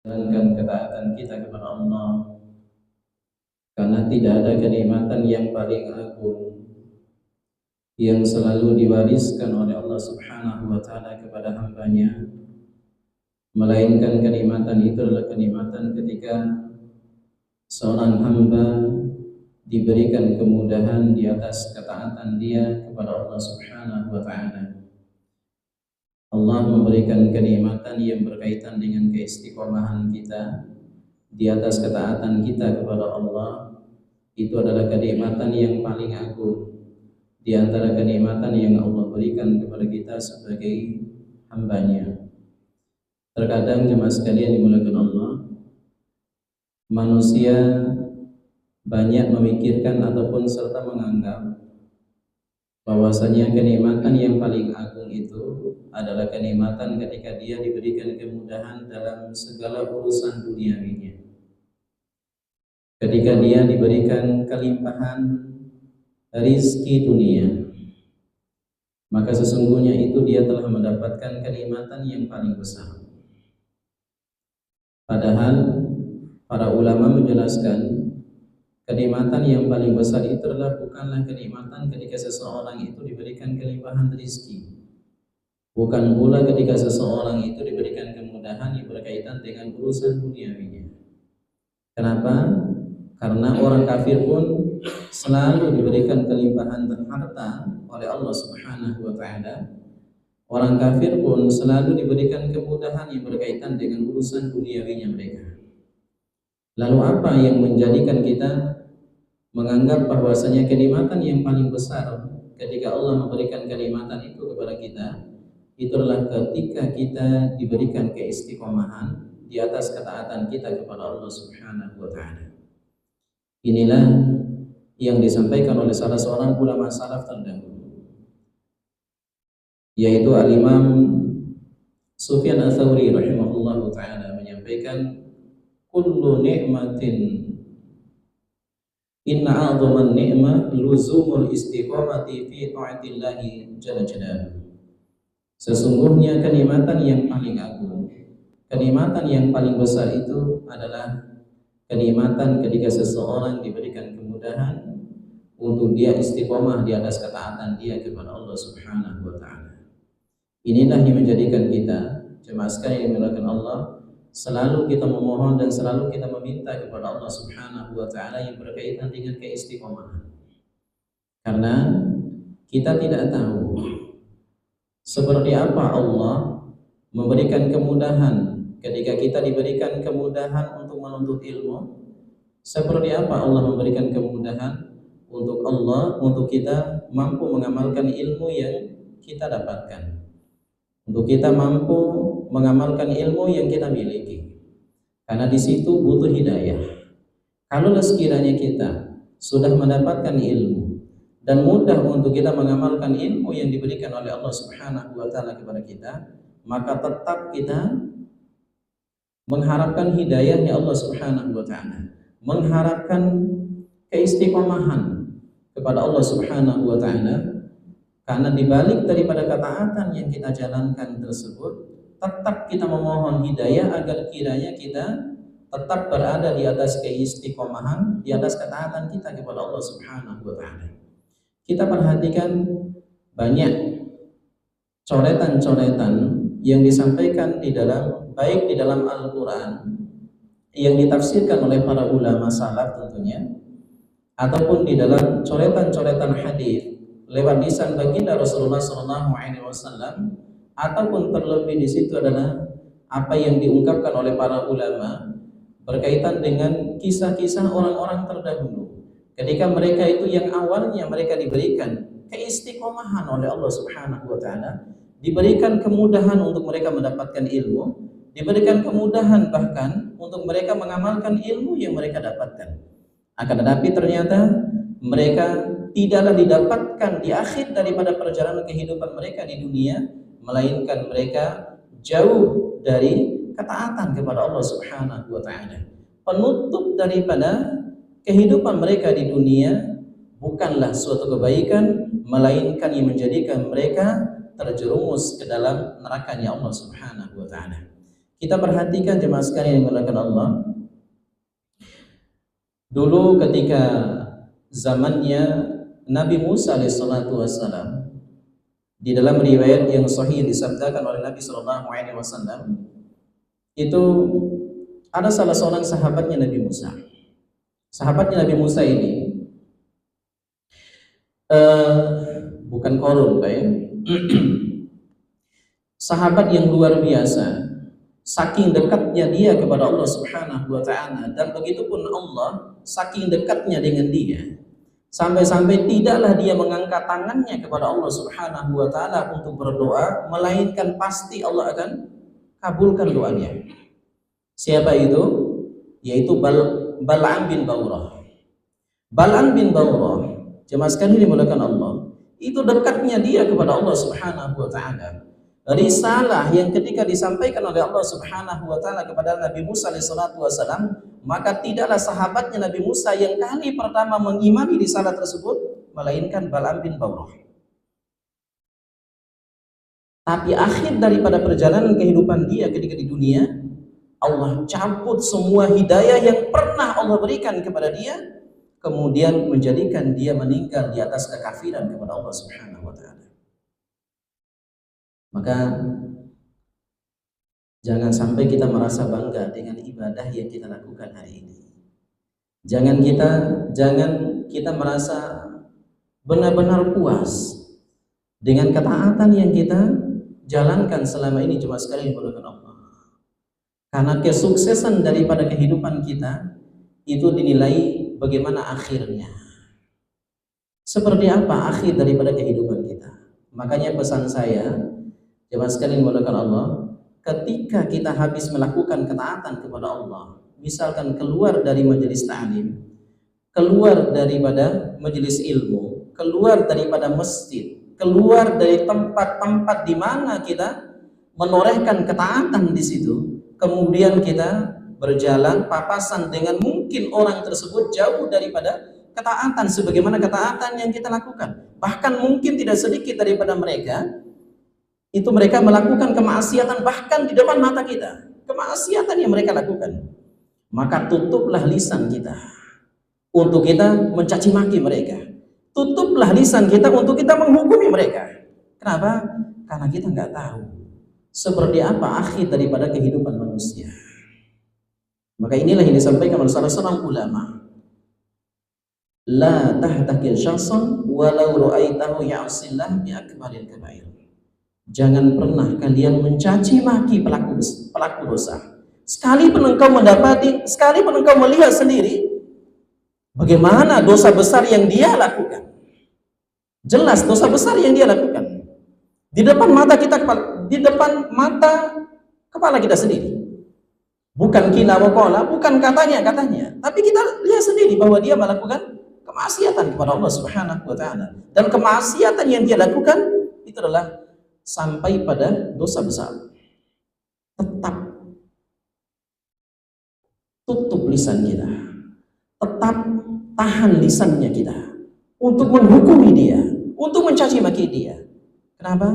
menjalankan ketaatan kita kepada Allah, karena tidak ada kenikmatan yang paling agung yang selalu diwariskan oleh Allah Subhanahu wa Ta'ala kepada hambanya, melainkan kenikmatan itu adalah kenikmatan ketika seorang hamba diberikan kemudahan di atas ketaatan dia kepada Allah Subhanahu wa Ta'ala. Allah memberikan kenikmatan yang berkaitan dengan keistiqomahan kita di atas ketaatan kita kepada Allah. Itu adalah kenikmatan yang paling agung di antara kenikmatan yang Allah berikan kepada kita sebagai hambanya. Terkadang jemaah sekalian dimuliakan Allah, manusia banyak memikirkan ataupun serta menganggap bahwasanya kenikmatan yang paling agung itu adalah kenikmatan ketika dia diberikan kemudahan dalam segala urusan duniawinya. Ketika dia diberikan kelimpahan rizki dunia, maka sesungguhnya itu dia telah mendapatkan kenikmatan yang paling besar. Padahal para ulama menjelaskan kenikmatan yang paling besar itu adalah bukanlah kenikmatan ketika seseorang itu diberikan kelimpahan rizki, bukan pula ketika seseorang itu diberikan kemudahan yang berkaitan dengan urusan duniawinya. Kenapa? Karena orang kafir pun selalu diberikan kelimpahan harta oleh Allah Subhanahu wa Ta'ala. Orang kafir pun selalu diberikan kemudahan yang berkaitan dengan urusan duniawinya mereka. Lalu apa yang menjadikan kita menganggap bahwasanya kenikmatan yang paling besar ketika Allah memberikan kenikmatan itu kepada kita, itu adalah ketika kita diberikan keistiqomahan di atas ketaatan kita kepada Allah Subhanahu wa Ta'ala. Inilah yang disampaikan oleh salah seorang ulama salaf terdahulu, yaitu Al-Imam Sufyan Ats-Tsauri rahimahullahu ta'ala menyampaikan, kullu ni'matin inna a'dhaman ni'mah luzumul istiqamati fi ta'atillahi jalla jalaluhu. Sesungguhnya kenikmatan yang paling agung, kenikmatan yang paling besar itu adalah kenikmatan ketika seseorang diberikan kemudahan untuk dia istiqomah di atas ketaatan dia kepada Allah Subhanahu wa Ta'ala. Inilah yang menjadikan kita, jemaah sekalian yang dimuliakan Allah, selalu kita memohon dan selalu kita meminta kepada Allah Subhanahu wa Ta'ala yang berkaitan dengan keistiqomahan. Karena kita tidak tahu seperti apa Allah memberikan kemudahan ketika kita diberikan kemudahan untuk menuntut ilmu, seperti apa Allah memberikan kemudahan untuk kita mampu mengamalkan ilmu yang kita dapatkan, untuk kita mampu mengamalkan ilmu yang kita miliki. Karena di situ butuh hidayah. Kalau sekiranya kita sudah mendapatkan ilmu dan mudah untuk kita mengamalkan ilmu yang diberikan oleh Allah Subhanahu wa Ta'ala kepada kita, maka tetap kita mengharapkan hidayahnya Allah Subhanahu wa Ta'ala, mengharapkan keistiqomahan kepada Allah Subhanahu wa Ta'ala. Karena dibalik daripada ketaatan yang kita jalankan tersebut, tetap kita memohon hidayah agar kiranya kita tetap berada di atas keistiqomahan, di atas ketaatan kita kepada Allah Subhanahu wa Ta'ala. Kita perhatikan banyak coretan-coretan yang disampaikan baik di dalam Al-Quran yang ditafsirkan oleh para ulama salaf tentunya, ataupun di dalam coretan-coretan hadis lewat lisan baginda Rasulullah SAW, ataupun terlebih di situ adalah apa yang diungkapkan oleh para ulama berkaitan dengan kisah-kisah orang-orang terdahulu, ketika mereka itu yang awalnya mereka diberikan keistiqomahan oleh Allah Subhanahu wa Ta'ala, diberikan kemudahan untuk mereka mendapatkan ilmu, diberikan kemudahan bahkan untuk mereka mengamalkan ilmu yang mereka dapatkan. Akan tetapi ternyata mereka tidaklah didapatkan di akhir daripada perjalanan kehidupan mereka di dunia, melainkan mereka jauh dari ketaatan kepada Allah Subhanahu wa Ta'ala. Penutup daripada kehidupan mereka di dunia bukanlah suatu kebaikan, melainkan yang menjadikan mereka terjerumus ke dalam nerakanya Allah Subhanahu wa Ta'ala. Kita perhatikan jemaah sekalian yang dimuliakan Allah. Dulu ketika zamannya Nabi Musa alaihissalatu wassalam, di dalam riwayat yang sahih disabdakan oleh Nabi sallallahu alaihi wasallam, itu ada salah seorang sahabatnya Nabi Musa. Sahabatnya Nabi Musa ini bukan korun, Pak ya. Sahabat yang luar biasa. Saking dekatnya dia kepada Allah Subhanahu wa taala, dan begitupun Allah saking dekatnya dengan dia, sampai-sampai tidaklah dia mengangkat tangannya kepada Allah Subhanahu wa taala untuk berdoa, melainkan pasti Allah akan kabulkan doanya. Siapa itu? Yaitu Bal'am bin Ba'urah. Bal'am bin Ba'urah, jemaah sekalian dimuliakan Allah, itu dekatnya dia kepada Allah Subhanahu wa taala. Risalah yang ketika disampaikan oleh Allah Subhanahu wa taala kepada Nabi Musa alaihissalatu wassalam, maka tidaklah sahabatnya Nabi Musa yang kali pertama mengimani risalah tersebut, melainkan Bal'am bin Ba'urah. Tapi akhir daripada perjalanan kehidupan dia ketika di dunia, Allah cabut semua hidayah yang pernah Allah berikan kepada dia, kemudian menjadikan dia meninggal di atas kekafiran kepada Allah Subhanahu wa taala. Maka jangan sampai kita merasa bangga dengan ibadah yang kita lakukan hari ini. Jangan kita merasa benar-benar puas dengan ketaatan yang kita jalankan selama ini, cuma sekali dimuliakan Allah. Karena kesuksesan daripada kehidupan kita itu dinilai bagaimana akhirnya. Seperti apa akhir daripada kehidupan kita. Makanya pesan saya, jemaah sekalian dimuliakan Allah, ketika kita habis melakukan ketaatan kepada Allah, misalkan keluar dari majelis ta'lim, keluar daripada majelis ilmu, keluar daripada masjid, keluar dari tempat-tempat di mana kita menorehkan ketaatan di situ, kemudian kita berjalan papasan dengan mungkin orang tersebut jauh daripada ketaatan sebagaimana ketaatan yang kita lakukan. Bahkan mungkin tidak sedikit daripada mereka itu mereka melakukan kemaksiatan bahkan di depan mata kita, kemaksiatan yang mereka lakukan. Maka tutuplah lisan kita untuk kita mencaci maki mereka, tutuplah lisan kita untuk kita menghukumi mereka. Kenapa? Karena kita nggak tahu seperti apa akhir daripada kehidupan manusia. Maka inilah yang disampaikan oleh salah seorang ulama, la tahtakir syakhsan walau ra'aitahu ya'sillah bi akbaril kabair. Jangan pernah kalian mencaci maki pelaku dosa. Sekalipun engkau mendapati, sekalipun engkau melihat sendiri bagaimana dosa besar yang dia lakukan. Jelas dosa besar yang dia lakukan di depan mata kita, di depan mata kepala kita sendiri. Bukan kila wa qala, bukan katanya, tapi kita lihat sendiri bahwa dia melakukan kemaksiatan kepada Allah Subhanahu wa taala. Dan kemaksiatan yang dia lakukan itu adalah sampai pada dosa besar. Tetap tutup lisan kita, tetap tahan lisannya kita untuk menghukumi dia, untuk mencaci maki dia. Kenapa?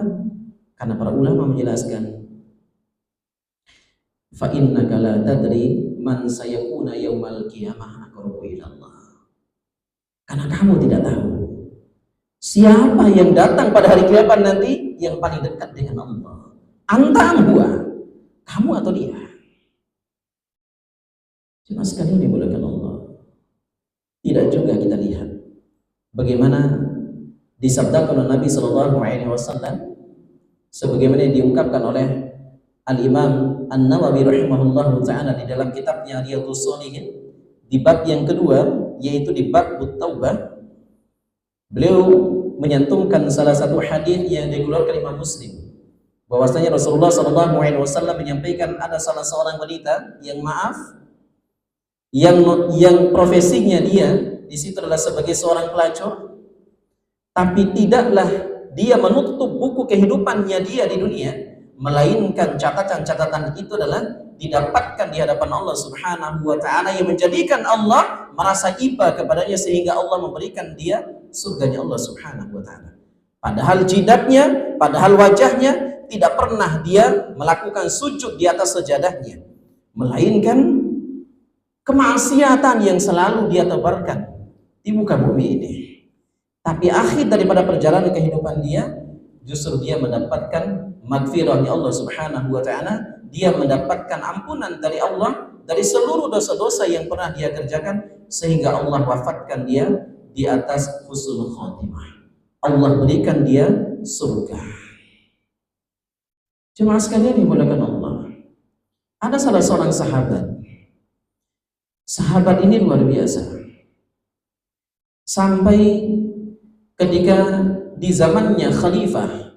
Karena para ulama menjelaskan, fa innaka la tadri man sayakuna yaumal qiyamah aqrabu ila Allah. Karena kamu tidak tahu siapa yang datang pada hari kiamat nanti yang paling dekat dengan Allah. Antara dua, kamu atau dia. Cuma sekali dimuliakan Allah. Tidak juga kita lihat bagaimana disabdakan oleh Nabi Shallallahu Alaihi Wasallam, sebagaimana diungkapkan oleh Al-Imam An-Nawawi rahimahullah taala di dalam kitabnya Riyadhus Shalihin di bab yang kedua, yaitu di bab Taubah. Beliau menyantumkan salah satu hadis yang dikeluarkan Imam Muslim, bahwasanya Rasulullah Shallallahu Alaihi Wasallam menyampaikan ada salah seorang wanita yang profesinya dia di situ adalah sebagai seorang pelacur, tapi tidaklah dia menutup buku kehidupannya dia di dunia, melainkan catatan-catatan itu adalah didapatkan di hadapan Allah Subhanahu wa taala yang menjadikan Allah merasa iba kepadanya sehingga Allah memberikan dia surganya Allah Subhanahu wa taala. Padahal jidatnya, padahal wajahnya tidak pernah dia melakukan sujud di atas sajadahnya, melainkan kemaksiatan yang selalu dia tebarkan di muka bumi ini. Tapi akhir daripada perjalanan kehidupan dia, justru dia mendapatkan magfirahnya Allah Subhanahu wa taala, dia mendapatkan ampunan dari Allah dari seluruh dosa-dosa yang pernah dia kerjakan, sehingga Allah wafatkan dia di atas husnul khotimah. Allah berikan dia surga. Jemaah sekalian dimuliakan Allah, ada salah seorang sahabat. Sahabat ini luar biasa. Sampai ketika di zamannya Khalifah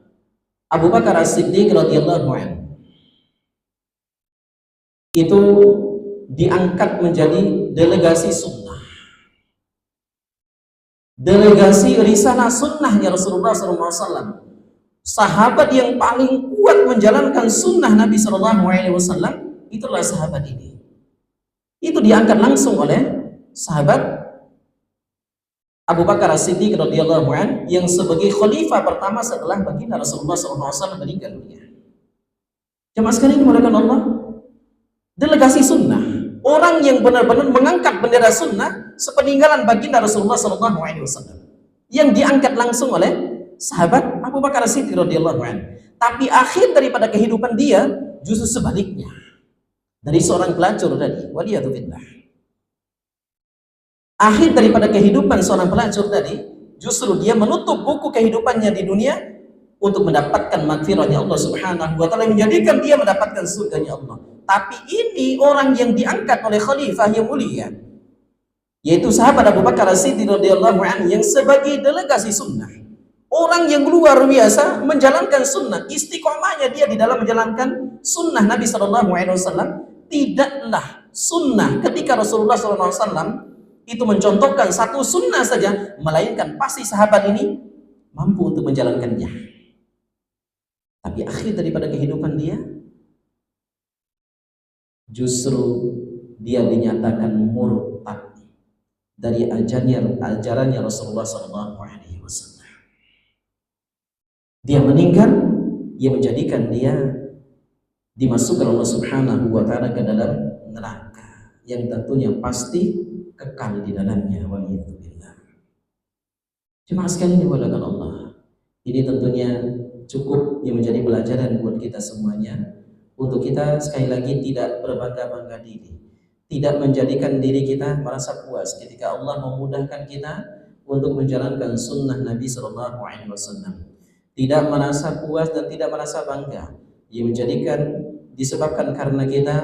Abu Bakar As-Siddiq radhiyallahu anhu, itu diangkat menjadi delegasi sunnah, delegasi risalah sunnahnya Rasulullah SAW. Sahabat yang paling kuat menjalankan sunnah Nabi SAW, itulah sahabat ini. Itu diangkat langsung oleh sahabat Abu Bakar As-Siddiq radhiyallahu anhu yang sebagai khalifah pertama setelah baginda Rasulullah SAW meninggal dunia. Jemaah sekalian dimuliakan Allah, delegasi sunnah, orang yang benar-benar mengangkat bendera sunnah sepeninggalan baginda Rasulullah SAW, yang diangkat langsung oleh sahabat Abu Bakar As-Siddiq radhiyallahu anhu. Tapi akhir daripada kehidupan dia justru sebaliknya. Dari seorang pelacur tadi, waliyadzubillah. Akhir daripada kehidupan seorang pelacur tadi, justru dia menutup buku kehidupannya di dunia untuk mendapatkan magfirahnya Allah Subhanahu wa taala, menjadikan dia mendapatkan surganya Allah. Tapi ini orang yang diangkat oleh khalifah yang mulia, yaitu sahabat Abu Bakar As-Siddiq radhiyallahu anhu yang sebagai delegasi sunnah. Orang yang luar biasa menjalankan sunnah, istiqomahnya dia di dalam menjalankan sunnah Nabi SAW. Tidaklah sunnah ketika Rasulullah SAW itu mencontohkan satu sunnah saja, melainkan pasti sahabat ini mampu untuk menjalankannya. Tapi akhir daripada kehidupan dia, justru dia dinyatakan murtad dari ajarannya Rasulullah SAW. Dia meninggal, ia menjadikan dia dimasukkan Allah Subhanahu wa taala ke dalam neraka yang tentunya pasti kekal di dalamnya, waliyadzubillah. Jemaah sekalian dimuliakan Allah, ini tentunya cukup yang menjadi pelajaran buat kita semuanya, untuk kita sekali lagi tidak berbangga-bangga diri, tidak menjadikan diri kita merasa puas ketika Allah memudahkan kita untuk menjalankan sunnah Nabi SAW. Tidak merasa puas dan tidak merasa bangga, yang menjadikan disebabkan karena kita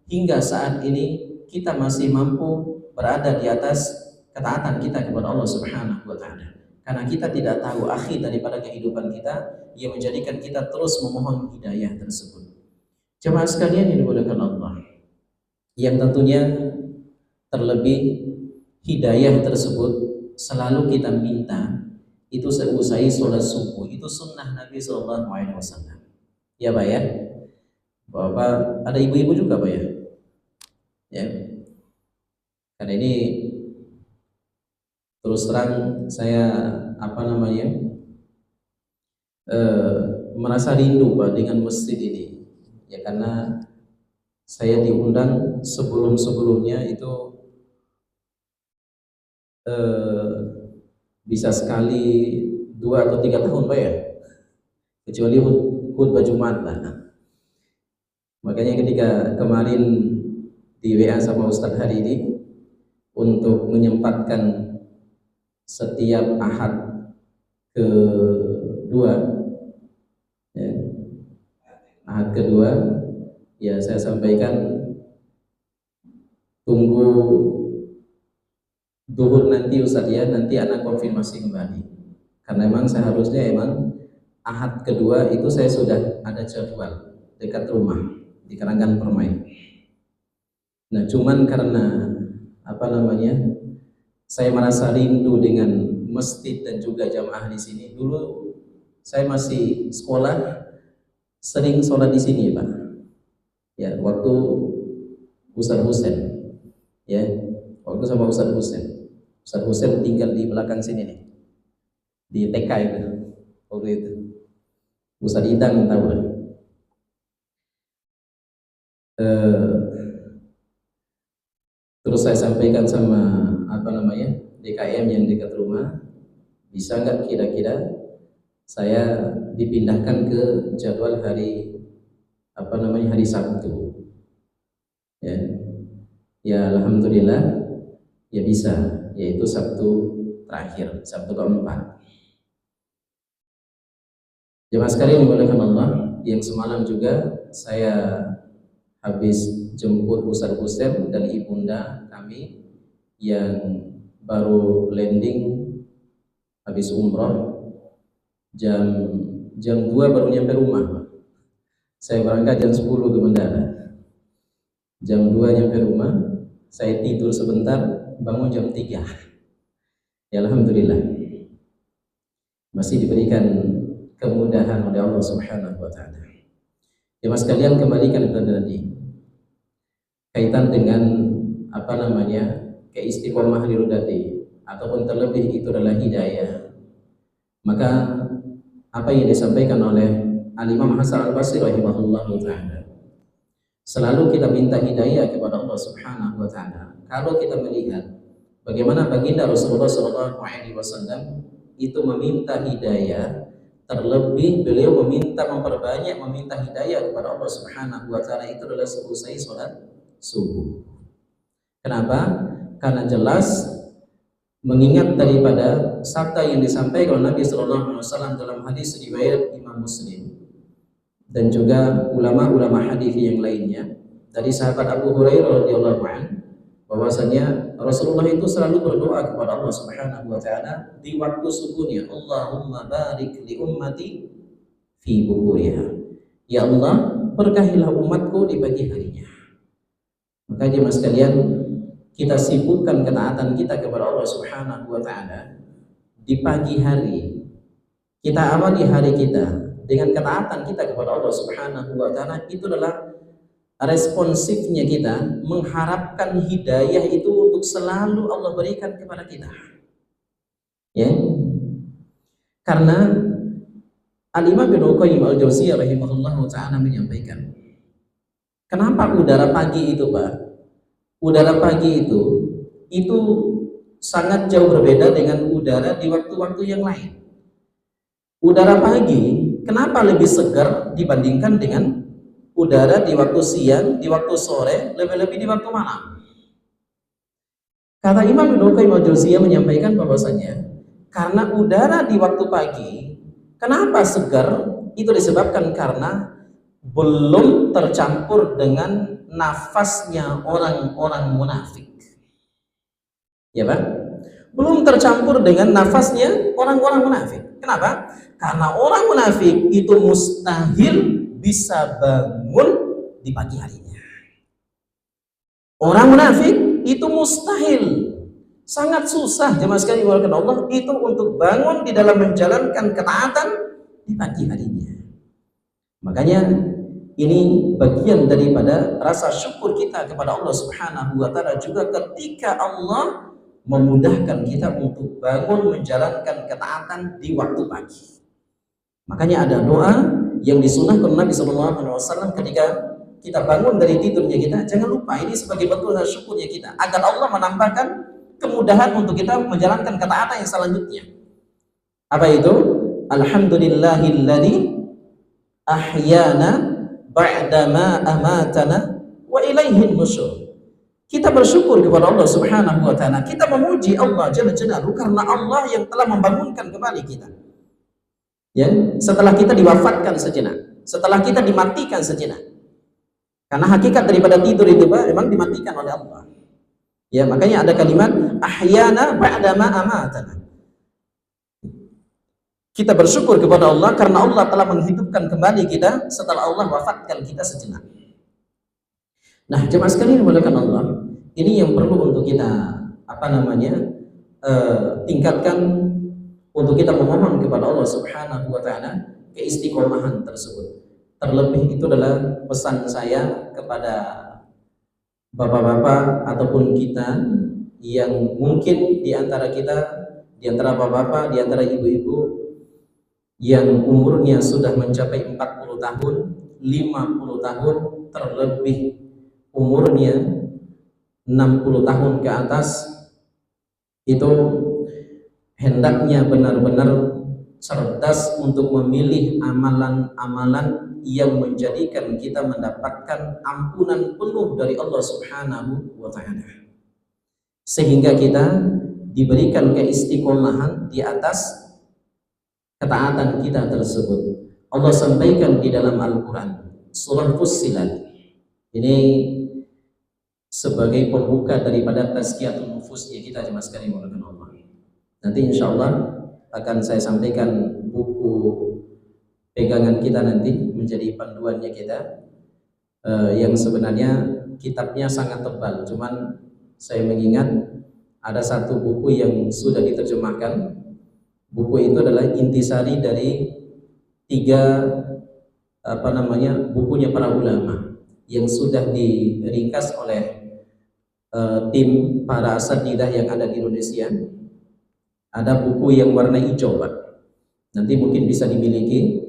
hingga saat ini kita masih mampu berada di atas ketaatan kita kepada Allah Subhanahu wa taala. Karena kita tidak tahu akhir daripada kehidupan kita, yang menjadikan kita terus memohon hidayah tersebut. Jemaah sekalian yang dimuliakan Allah, yang tentunya terlebih hidayah tersebut selalu kita minta itu seusai sholat subuh. Itu sunnah Nabi SAW. Ya Pak ya, Bapak, ada ibu-ibu juga Pak ya. Ya, karena ini terus terang saya merasa rindu Pak dengan masjid ini. Ya karena saya diundang sebelum-sebelumnya itu bisa sekali 2 atau 3 tahun Pak ya, kecuali khutbah Jumat lah. Makanya ketika kemarin di WA sama Ustadz hari ini untuk menyempatkan setiap Ahad kedua, ya, Ahad kedua, ya saya sampaikan tunggu duhur nanti Ustadz ya, nanti anak konfirmasi kembali. Karena memang seharusnya Ahad kedua itu saya sudah ada jadwal dekat rumah di Karanggan Permai. Nah, cuman karena saya merasa rindu dengan masjid dan juga jamaah di sini. Dulu saya masih sekolah, sering sholat di sini, Pak. Ya, waktu Ustadz Husain, ya, waktu sama Ustadz Husain. Ustadz Husain tinggal di belakang sini nih, di TK itu, waktu itu. Ustaz Idang tahu lah. Terus saya sampaikan sama DKM yang dekat rumah, bisa nggak kira-kira saya dipindahkan ke jadwal hari hari Sabtu, ya. Ya alhamdulillah ya bisa, yaitu Sabtu terakhir, Sabtu keempat. Jemaah sekalian dimuliakan Allah, yang semalam juga saya habis jemput Ustaz Hussein dan ibunda kami yang baru landing habis umroh, jam 2 baru nyampe rumah. Saya berangkat jam 10 ke bandara, jam 2 nyampe rumah, saya tidur sebentar, bangun jam 3. Ya alhamdulillah masih diberikan kemudahan oleh Allah Subhanahu wa taala. Ya mas sekalian, kembalikan kepada tadi kaitan dengan keistiqomah dirudati ataupun terlebih itu adalah hidayah. Maka apa yang disampaikan oleh Al-Imam Hasan Al-Basri rahimahullahu taala, selalu kita minta hidayah kepada Allah Subhanahu wa taala. Kalau kita melihat bagaimana baginda Rasulullah sallallahu alaihi wasallam itu meminta hidayah, terlebih beliau memperbanyak meminta hidayah kepada Allah Subhanahu wa taala, itu adalah selesai sholat subuh. Kenapa? Karena jelas mengingat daripada sabda yang disampaikan oleh Nabi sallallahu alaihi wasallam dalam hadis riwayat Imam Muslim dan juga ulama-ulama hadis yang lainnya dari sahabat Abu Hurairah radhiyallahu anhu, bahwasanya Rasulullah itu selalu berdoa kepada Allah Subhanahu wa taala di waktu subuhnya, Allahumma barik li ummati fi bukuriha. Ya Allah, berkahilah umatku di pagi harinya. Maka jemaah sekalian, kita sibukkan ketaatan kita kepada Allah Subhanahu wa taala di pagi hari. Kita awali hari kita dengan ketaatan kita kepada Allah Subhanahu wa taala, itu adalah responsifnya kita mengharapkan hidayah itu untuk selalu Allah berikan kepada kita. Ya. Karena Al-Imam Ibnu Qayyim Al-Jauziyah rahimahullahu taala menyampaikan, kenapa udara pagi itu, Pak? Udara pagi itu sangat jauh berbeda dengan udara di waktu-waktu yang lain. Udara pagi kenapa lebih segar dibandingkan dengan udara di waktu siang, di waktu sore, lebih-lebih di waktu malam? Kata Imam Ibnu Qayyim Al-Jauziyah menyampaikan bahwasanya karena udara di waktu pagi kenapa segar, itu disebabkan karena belum tercampur dengan nafasnya orang-orang munafik. Ya Pak? Belum tercampur dengan nafasnya orang-orang munafik. Kenapa? Karena orang munafik itu mustahil bisa bangun di pagi harinya. Orang munafik itu mustahil, sangat susah jemaah sekalian dimuliakan Allah, itu untuk bangun di dalam menjalankan ketaatan di pagi harinya. Makanya ini bagian daripada rasa syukur kita kepada Allah Subhanahu wa taala juga ketika Allah memudahkan kita untuk bangun menjalankan ketaatan di waktu pagi. Makanya ada doa yang disunahkan Nabi sallallahu alaihi wasallam ketika kita bangun dari tidurnya kita, jangan lupa ini sebagai bentuk rasa syukurnya kita agar Allah menambahkan kemudahan untuk kita menjalankan ketaatan yang selanjutnya. Apa itu? Alhamdulillahilladzi ahyana ba'dama amatana wa ilaihin nusyur. Kita bersyukur kepada Allah Subhanahu wa taala. Kita memuji Allah Jalla Jalaluhu karena Allah yang telah membangunkan kembali kita. Ya, setelah kita diwafatkan sejenak, setelah kita dimatikan sejenak. Karena hakikat daripada tidur itu Pak, memang dimatikan oleh Allah. Ya, makanya ada kalimat ahyana ba'dama amatana. Kita bersyukur kepada Allah karena Allah telah menghidupkan kembali kita setelah Allah wafatkan kita sejenak. Nah, jemaah sekalian dimuliakan Allah, ini yang perlu untuk kita tingkatkan, untuk kita memohon kepada Allah Subhanahu wa taala keistiqomahan tersebut. Terlebih itu adalah pesan saya kepada bapak-bapak ataupun kita yang mungkin di antara kita, di antara bapak-bapak, di antara ibu-ibu yang umurnya sudah mencapai 40 tahun, 50 tahun, terlebih umurnya 60 tahun ke atas, itu hendaknya benar-benar cerdas untuk memilih amalan-amalan yang menjadikan kita mendapatkan ampunan penuh dari Allah Subhanahu wa ta'ala, sehingga kita diberikan keistiqomahan di atas ketaatan kita tersebut. Allah sampaikan di dalam Al-Quran surah Fussilat ini sebagai pembuka daripada tazkiyatun nufusnya kita jemaah sekalian mulakan Allah. Nanti insya Allah akan saya sampaikan buku pegangan kita nanti menjadi panduannya kita, yang sebenarnya kitabnya sangat tebal, cuman saya mengingat ada satu buku yang sudah diterjemahkan. Buku itu adalah intisari dari 3 bukunya para ulama yang sudah diringkas oleh tim para asatidzah yang ada di Indonesia. Ada buku yang warna hijau, Pak. Nanti mungkin bisa dimiliki,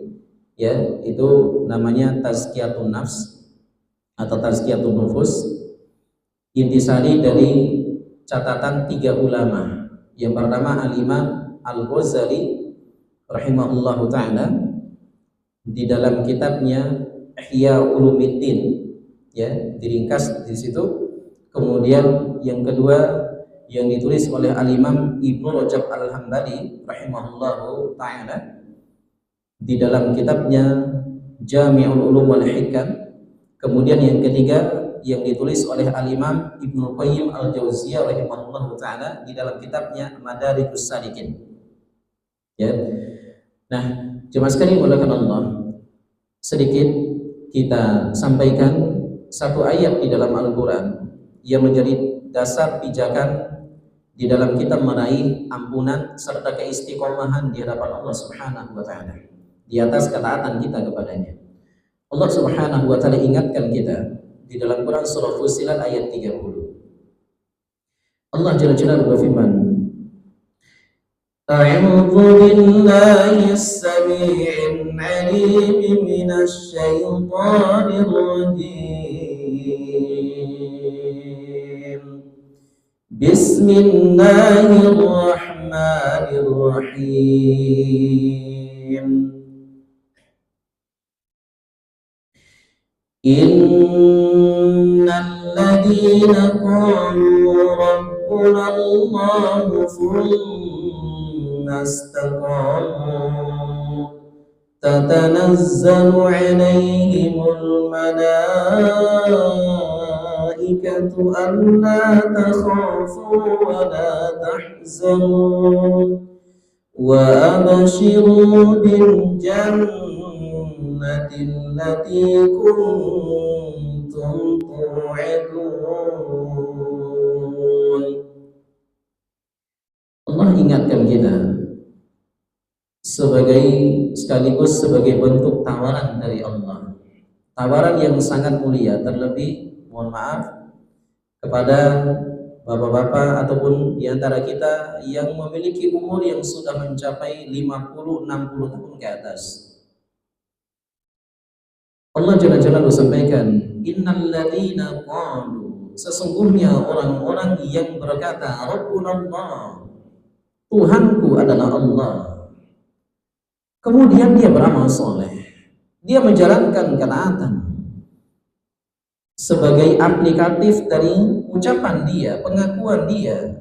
ya. Itu namanya Tazkiyatun Nafs atau Tazkiyatun Nufus. Intisari dari catatan 3 ulama. Yang pertama Al-Imam Al-Ghazali rahimahullahu ta'ala di dalam kitabnya Ihya Ulumuddin, ya, diringkas di situ. Kemudian yang kedua yang ditulis oleh Al-Imam Ibnu Rajab Al-Hambali rahimahullahu ta'ala di dalam kitabnya Jami'ul Ulum wal Hikam. Kemudian yang ketiga yang ditulis oleh Al-Imam Ibnu Qayyim Al-Jauziyah rahimahullahu ta'ala di dalam kitabnya Madarikus Salikin, ya. Nah, jemaah sekalian mulakan Allah, sedikit kita sampaikan satu ayat di dalam Al-Quran yang menjadi dasar pijakan di dalam kita meraih ampunan serta keistiqomahan di hadapan Allah Subhanahu wa ta'ala di atas ketaatan kita kepadanya. Allah Subhanahu wa ta'ala ingatkan kita di dalam Quran surah Fussilat ayat 30. Allah Jalla Jalaluhu berfirman, A'udzu billahis samii'il 'aliim minasy syaithaanir rajiim. Bismillahirrahmanirrahim. Innal ladzina qalu rabbuna Allahu thumma istaqamu tatanazzalu 'alaihimul malaa'ikatu alla takhafu wa la tahzanu wa abshiru bil jannati allati kuntum tu'adun. Allah ingatkan kita sekaligus sebagai bentuk tawaran dari Allah, tawaran yang sangat mulia, terlebih mohon maaf kepada bapak-bapak ataupun diantara kita yang memiliki umur yang sudah mencapai 50-60 tahun ke atas. Allah Jalla Jalaluhu sampaikan, innal ladzina qalu, sesungguhnya orang-orang yang berkata Rabbuna Allah, Tuhanku adalah Allah. Kemudian dia beramal soleh, dia menjalankan ketaatan sebagai aplikatif dari ucapan dia, pengakuan dia,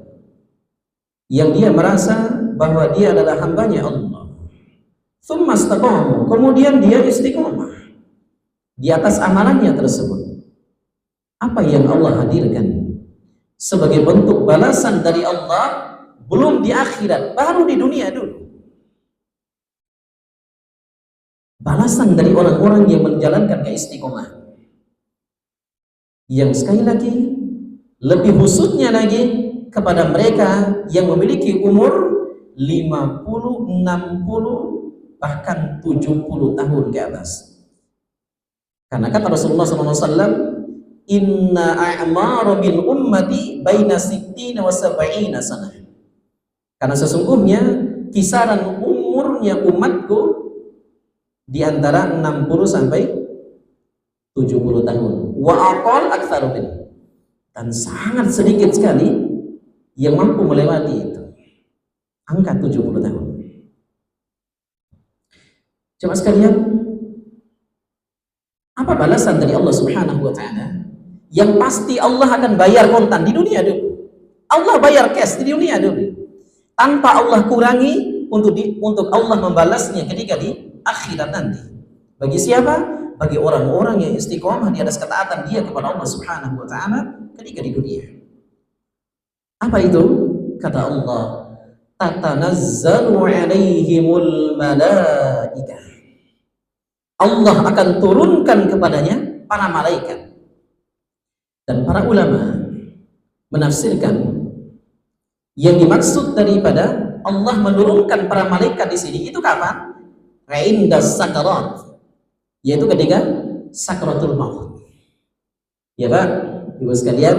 yang dia merasa bahwa dia adalah hambanya Allah. Tsumma istaqamu, kemudian dia istiqomah di atas amalannya tersebut. Apa yang Allah hadirkan sebagai bentuk balasan dari Allah belum di akhirat, baru di dunia dulu. Balasan dari orang-orang yang menjalankan keistiqomahan, yang sekali lagi lebih khususnya lagi kepada mereka yang memiliki umur 50, 60, bahkan 70 tahun ke atas. Karena kata Rasulullah SAW, Inna a'mara bil ummati baina sittina wa sab'ina sanah. Karena sesungguhnya kisaran umurnya umatku di antara 60 sampai 70 tahun. Wa aqall aktsaru min. Dan sangat sedikit sekali yang mampu melewati itu. Angka 70 tahun. Coba sekalian, apa balasan dari Allah Subhanahu wa taala? Yang pasti Allah akan bayar kontan di dunia dulu. Allah bayar cash di dunia dulu. Tanpa Allah kurangi untuk Allah membalasnya ketika di akhirat nanti. Bagi siapa? Bagi orang-orang yang istiqomah di atas ketaatan dia kepada Allah Subhanahu wa taala ketika di dunia. Apa itu? Kata Allah, tatanazzalu 'alaihimul malaikah. Allah akan turunkan kepadanya para malaikat. Dan para ulama menafsirkan yang dimaksud daripada Allah menurunkan para malaikat di sini itu kapan? Inda sakarat, yaitu ketika sakaratul maut. Ya Pak, Ibu sekalian,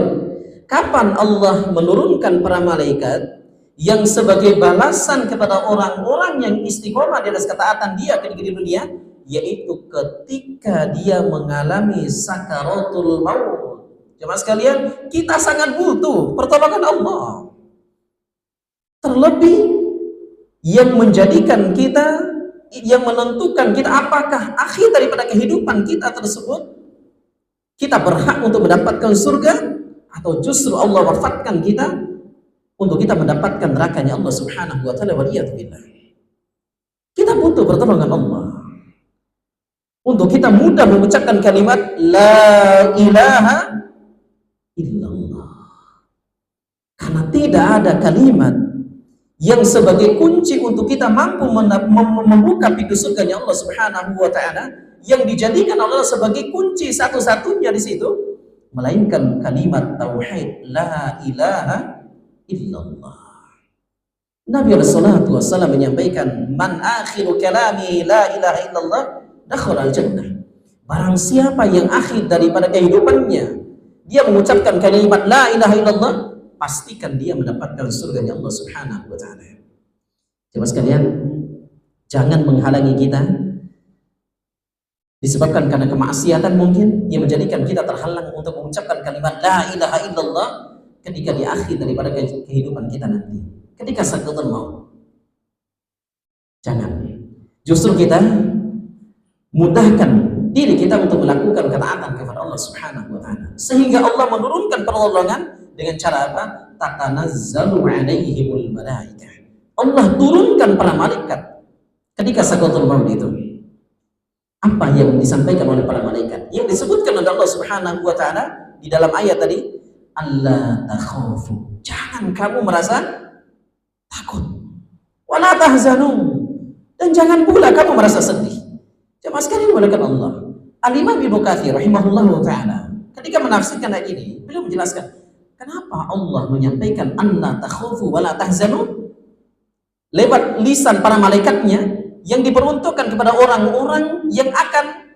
kapan Allah menurunkan para malaikat yang sebagai balasan kepada orang-orang yang istiqomah di atas ketaatan dia ketika di dunia, yaitu ketika dia mengalami sakaratul maut. Jemaah sekalian, kita sangat butuh pertolongan Allah. Terlebih yang menjadikan kita, yang menentukan kita apakah akhir daripada kehidupan kita tersebut kita berhak untuk mendapatkan surga, atau justru Allah wafatkan kita untuk kita mendapatkan nerakanya Allah Subhanahu wa taala. Waliyadzubillah. Kita butuh pertolongan Allah untuk kita mudah mengucapkan kalimat la ilaha illallah. Karena tidak ada kalimat yang sebagai kunci untuk kita mampu membuka pintu surganya Allah Subhanahu wa taala, yang dijadikan Allah sebagai kunci satu-satunya di situ, melainkan kalimat tauhid la ilaha illallah. Nabi sallallahu alaihi wasallam menyampaikan, man akhiru kalami la ilaha illallah dakhala al-jannah. Barang siapa yang akhir daripada kehidupannya dia mengucapkan kalimat la ilaha illallah, pastikan dia mendapatkan surganya Allah Subhanahu wa taala. Coba sekalian, jangan menghalangi kita disebabkan karena kemaksiatan mungkin yang menjadikan kita terhalang untuk mengucapkan kalimat la ilaha illallah ketika di akhir daripada kehidupan kita nanti, ketika sakaratul maut. Jangan. Justru kita mudahkan diri kita untuk melakukan ketaatan kepada Allah Subhanahu wa taala, sehingga Allah menurunkan pertolongan dengan cara apa? Tatanazzalu 'alaihimul malaikah. Allah turunkan para malaikat ketika sakaratul maut itu. Apa yang disampaikan oleh para malaikat? Yang disebutkan oleh Allah Subhanahu wa taala di dalam ayat tadi, alla takhafu. Jangan kamu merasa takut. Wala tahzanu. Dan jangan pula kamu merasa sedih. Jemaah sekalian dimulakan Allah. Al-Imam Ibnu Katsir rahimahullahu taala ketika menafsirkan ayat ini, beliau menjelaskan kenapa Allah menyampaikan anna takhafu wa la tahzanu lewat lisan para malaikatnya yang diperuntukkan kepada orang-orang yang akan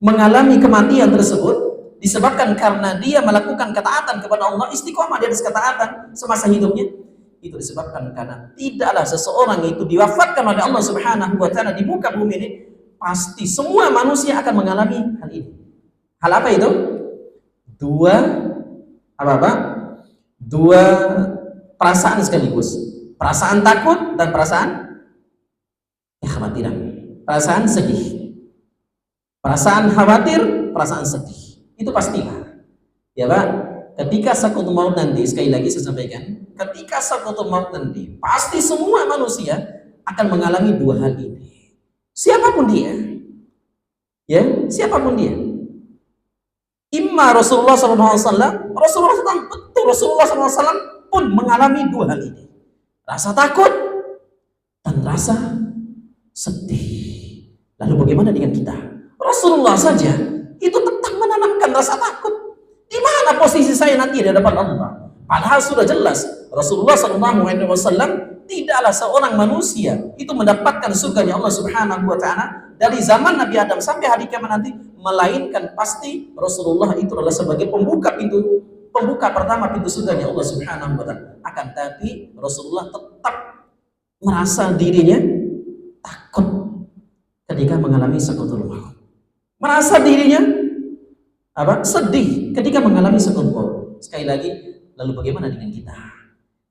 mengalami kematian tersebut disebabkan karena dia melakukan ketaatan kepada Allah, istiqomah di atas ketaatan semasa hidupnya. Itu disebabkan karena tidaklah seseorang itu diwafatkan oleh Allah Subhanahu wa taala di muka bumi ini, pasti semua manusia akan mengalami hal ini. Hal apa itu? Dua perasaan sekaligus. Perasaan takut dan perasaan kekhawatiran. Perasaan sedih. Perasaan khawatir, perasaan sedih. Itu pastilah. Ya Pak, ketika sakaratul maut nanti, sekali lagi saya sampaikan, ketika sakaratul maut nanti, pasti semua manusia akan mengalami dua hal ini. Siapapun dia, ya, siapapun dia. Imma Rasulullah SAW, Rasulullah SAW pun mengalami dua hal ini. Rasa takut dan rasa sedih. Lalu bagaimana dengan kita? Rasulullah saja itu tetap menanamkan rasa takut. Di mana posisi saya nanti di hadapan Allah? Padahal sudah jelas Rasulullah SAW tidaklah seorang manusia itu mendapatkan surganya Allah Subhanahu wa taala dari zaman Nabi Adam sampai hari kiamat nanti, melainkan pasti Rasulullah itu adalah sebagai pembuka pertama pintu surganya Allah Subhanahu wa taala. Akan tapi Rasulullah tetap merasa dirinya takut ketika mengalami saqatul maut. Merasa dirinya sedih ketika mengalami saqatul maut. Sekali lagi, lalu bagaimana dengan kita?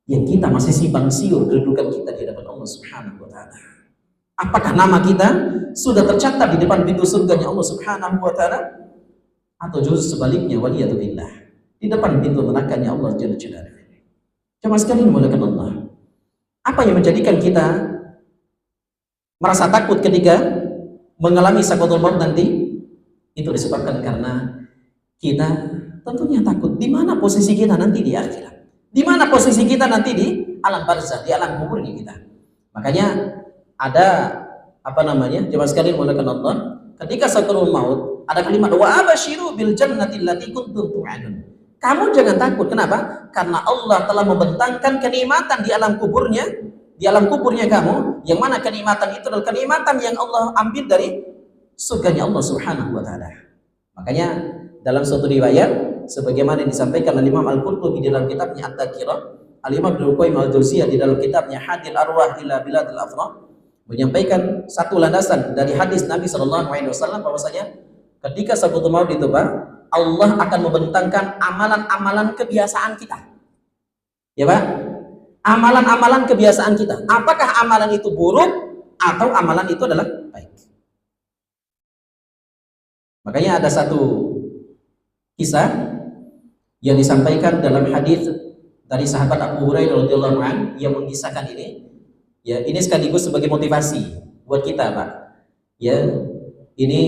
Yang kita masih simpang siur kedudukan kita di hadapan Allah Subhanahu wa taala. Apakah nama kita sudah tercatat di depan pintu surganya Allah Subhanahu wa taala, atau justru sebaliknya, waliyadzubillah, di depan pintu nerakanya Allah Jalla Jalaluhu. Jemaah sekalian dimuliakan Allah. Apa yang menjadikan kita merasa takut ketika mengalami saqatul maut nanti? Itu disebabkan karena kita tentunya takut di mana posisi kita nanti di akhirat. Di mana posisi kita nanti di alam barzah, di alam kuburnya kita. Makanya ada jemaah sekalian dimuliakan Allah, ketika saqatul maut ada kalimat wa abasyiru bil jannati allati kuntum tu'adun. Kamu jangan takut. Kenapa? Karena Allah telah membentangkan kenikmatan di alam kuburnya, kamu, yang mana kenikmatan itu adalah kenikmatan yang Allah ambil dari surganya Allah Subhanahu wa taala. Makanya dalam suatu riwayat sebagaimana disampaikan oleh Imam Al-Qurtubi di dalam kitabnya At-Tadhkirah, Al-Imam Ibnu Qayyim Al-Jauziyah di dalam kitabnya Hadil Arwah ila Biladil Afrah menyampaikan satu landasan dari hadis Nabi sallallahu alaihi wasallam bahwasanya ketika saqatul maut itu, Pak, Allah akan membentangkan amalan-amalan kebiasaan kita. Ya, Pak? Amalan-amalan kebiasaan kita. Apakah amalan itu buruk atau amalan itu adalah baik? Makanya ada satu kisah yang disampaikan dalam hadis dari sahabat Abu Hurairah radhiyallahu anhu yang mengisahkan ini. Ya, ini sekaligus sebagai motivasi buat kita, Pak. Ya, ini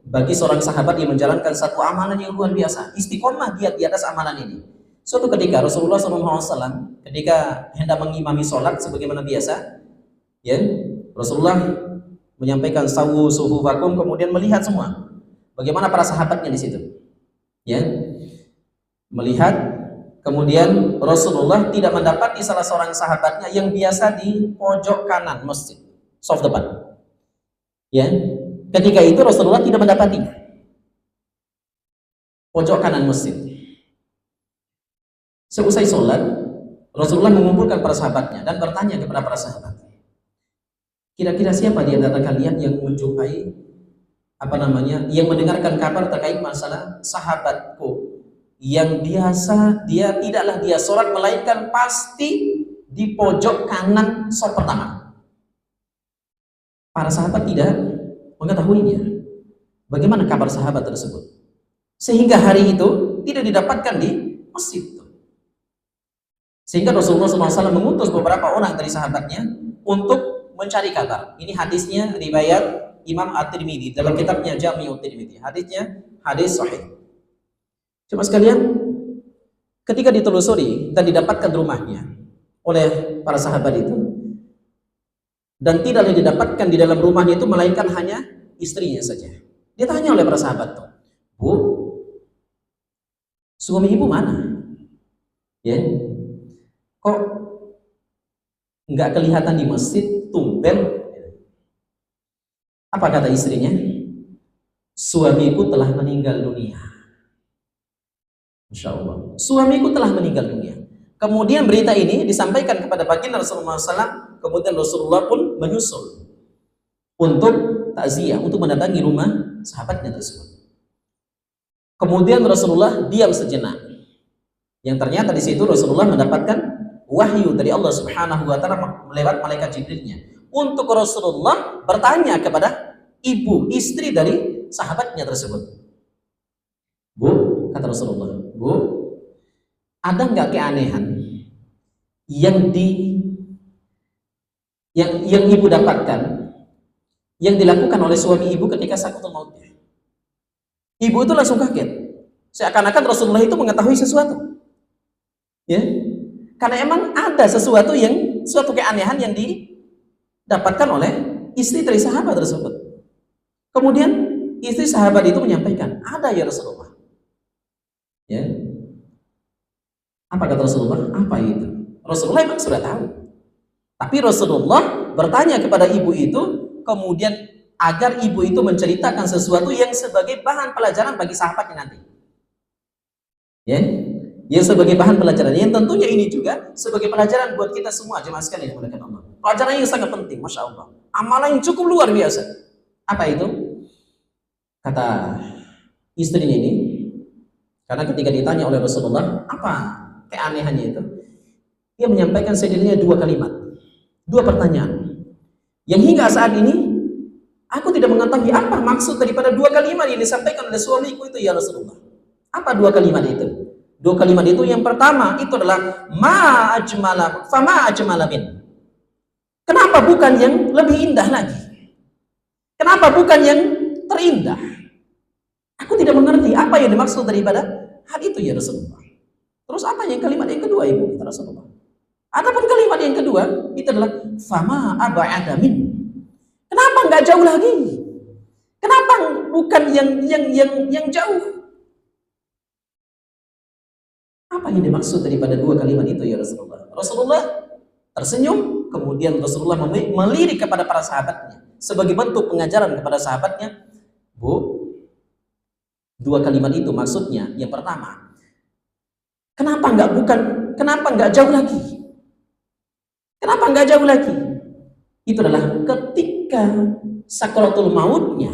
bagi seorang sahabat yang menjalankan satu amalan yang luar biasa, istiqomah dia di atas amalan ini. Suatu ketika Rasulullah SAW ketika hendak mengimami sholat sebagaimana biasa, ya, Rasulullah menyampaikan sawu suhufakum, kemudian melihat semua bagaimana para sahabatnya di situ. Ya, melihat, kemudian Rasulullah tidak mendapati salah seorang sahabatnya yang biasa di pojok kanan masjid, soft depan. Ya, ketika itu Rasulullah tidak mendapatinya, pojok kanan masjid. Seusai sholat, Rasulullah mengumpulkan para sahabatnya dan bertanya kepada para sahabat, kira-kira siapa di antara kalian yang menjumpai yang mendengarkan kabar terkait masalah sahabatku yang biasa tidaklah dia sholat melainkan pasti di pojok kanan saf pertama. Para sahabat tidak mengetahuinya. Bagaimana kabar sahabat tersebut? Sehingga hari itu tidak didapatkan di masjid itu. Sehingga Rasulullah SAW mengutus beberapa orang dari sahabatnya untuk mencari kabar. Ini hadisnya riwayat Imam At-Tirmidzi dalam kitabnya Jami'ut Tirmidzi. Hadisnya hadis sahih. Cuma sekalian, ketika ditelusuri dan didapatkan rumahnya oleh para sahabat itu, dan tidak didapatkan di dalam rumahnya itu melainkan hanya istrinya saja. Ditanya oleh para sahabat tuh, Bu, suami ibu mana? Ya, kok nggak kelihatan di masjid, tumben? Apa kata istrinya? Suamiku telah meninggal dunia. Masya Allah, suamiku telah meninggal dunia. Kemudian berita ini disampaikan kepada baginda Rasulullah SAW. Kemudian Rasulullah pun menyusul untuk takziah, untuk mendatangi rumah sahabatnya tersebut. Kemudian Rasulullah diam sejenak. Yang ternyata di situ Rasulullah mendapatkan wahyu dari Allah Subhanahu wa taala lewat malaikat Jibrilnya. Untuk Rasulullah bertanya kepada ibu, istri dari sahabatnya tersebut. Bu, kata Rasulullah, Bu, ada nggak keanehan yang ibu dapatkan, yang dilakukan oleh suami ibu ketika saqatul mautnya? Ibu itu langsung kaget, seakan-akan Rasulullah itu mengetahui sesuatu. Ya, karena emang ada suatu keanehan yang didapatkan oleh istri dari sahabat tersebut. Kemudian istri sahabat itu menyampaikan, ada ya Rasulullah. Ya, apa kata Rasulullah? Apa itu? Rasulullah memang sudah tahu, tapi Rasulullah bertanya kepada ibu itu, kemudian agar ibu itu menceritakan sesuatu yang sebagai bahan pelajaran bagi sahabatnya nanti. Ya, yang sebagai bahan pelajaran, yang tentunya ini juga sebagai pelajaran buat kita semua jemaah sekalian yang dimuliakan Allah. Pelajaran yang sangat penting, masya Allah. Amalan yang cukup luar biasa. Apa itu? Kata istrinya ini, karena ketika ditanya oleh Rasulullah, apa keanehannya itu? Dia menyampaikan setidaknya 2 kalimat, 2 pertanyaan. Yang hingga saat ini, aku tidak mengetahui apa maksud daripada 2 kalimat yang disampaikan oleh suamiku itu ya Rasulullah. Apa 2 kalimat itu? 2 kalimat itu yang pertama itu adalah fama ajmala min. Kenapa bukan yang lebih indah lagi? Kenapa bukan yang terindah? Aku tidak mengerti apa yang dimaksud daripada hal itu ya Rasulullah. Terus apa yang kalimat yang kedua Ibu Rasulullah? Adapun kalimat yang kedua itu adalah fama ab'ada min. Kenapa enggak jauh lagi? Kenapa bukan yang jauh? Apa yang dimaksud daripada 2 kalimat itu ya Rasulullah? Rasulullah tersenyum, kemudian Rasulullah melirik kepada para sahabatnya sebagai bentuk pengajaran kepada sahabatnya. Bu, 2 kalimat itu maksudnya yang pertama, kenapa enggak jauh lagi? Kenapa enggak jauh lagi? Itu adalah ketika sakaratul mautnya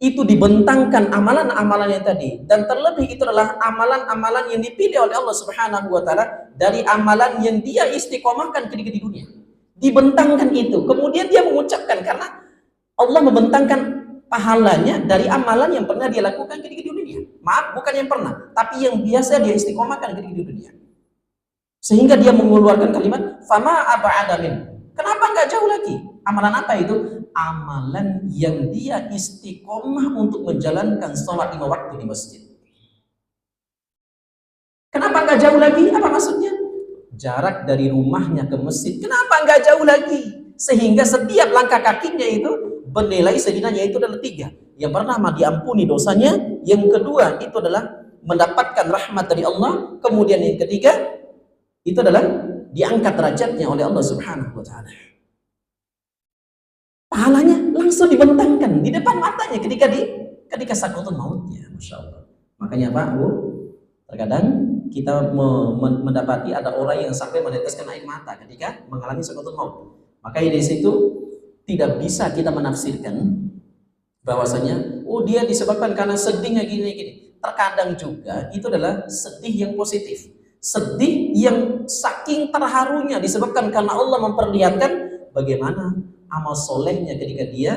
itu dibentangkan amalan-amalannya tadi, dan terlebih itu adalah amalan-amalan yang dipilih oleh Allah Subhanahu wa taala dari amalan yang dia istiqomahkan ketika di dunia. Dibentangkan itu, kemudian dia mengucapkan karena Allah membentangkan pahalanya dari amalan yang pernah dia lakukan ketika di dunia. Maaf, bukan yang pernah, tapi yang biasa dia istiqomahkan ketika di dunia. Sehingga dia mengeluarkan kalimat fama ab'ada min. Kenapa enggak jauh lagi? Amalan apa itu? Amalan yang dia istiqomah untuk menjalankan sholat 5 waktu di masjid. Kenapa enggak jauh lagi? Apa maksudnya? Jarak dari rumahnya ke masjid. Kenapa enggak jauh lagi? Sehingga setiap langkah kakinya itu bernilai setidaknya itu adalah 3. Yang pertama diampuni dosanya, yang kedua itu adalah mendapatkan rahmat dari Allah, kemudian yang ketiga itu adalah diangkat derajatnya oleh Allah Subhanahu wa taala. Pahalanya langsung dibentangkan di depan matanya ketika sakaratul mautnya, Masya Allah. Makanya Pak, Bu, terkadang kita mendapati ada orang yang sampai meneteskan air mata ketika mengalami sakaratul maut. Makanya dari situ tidak bisa kita menafsirkan bahwasanya oh dia disebabkan karena sedihnya gini-gini. Terkadang juga itu adalah sedih yang positif. Sedih yang saking terharunya disebabkan karena Allah memperlihatkan bagaimana amal solehnya ketika dia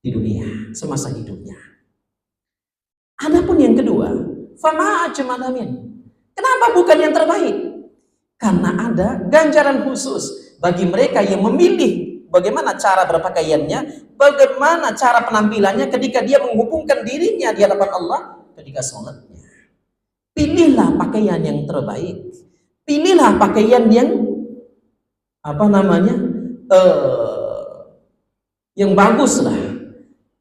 di dunia, semasa hidupnya. Adapun yang kedua, fama ajmala min. Kenapa bukan yang terbaik? Karena ada ganjaran khusus bagi mereka yang memilih bagaimana cara berpakaiannya, bagaimana cara penampilannya ketika dia menghubungkan dirinya di hadapan Allah ketika sholatnya. Pilihlah pakaian yang terbaik. Pilihlah pakaian yang yang bagus lah.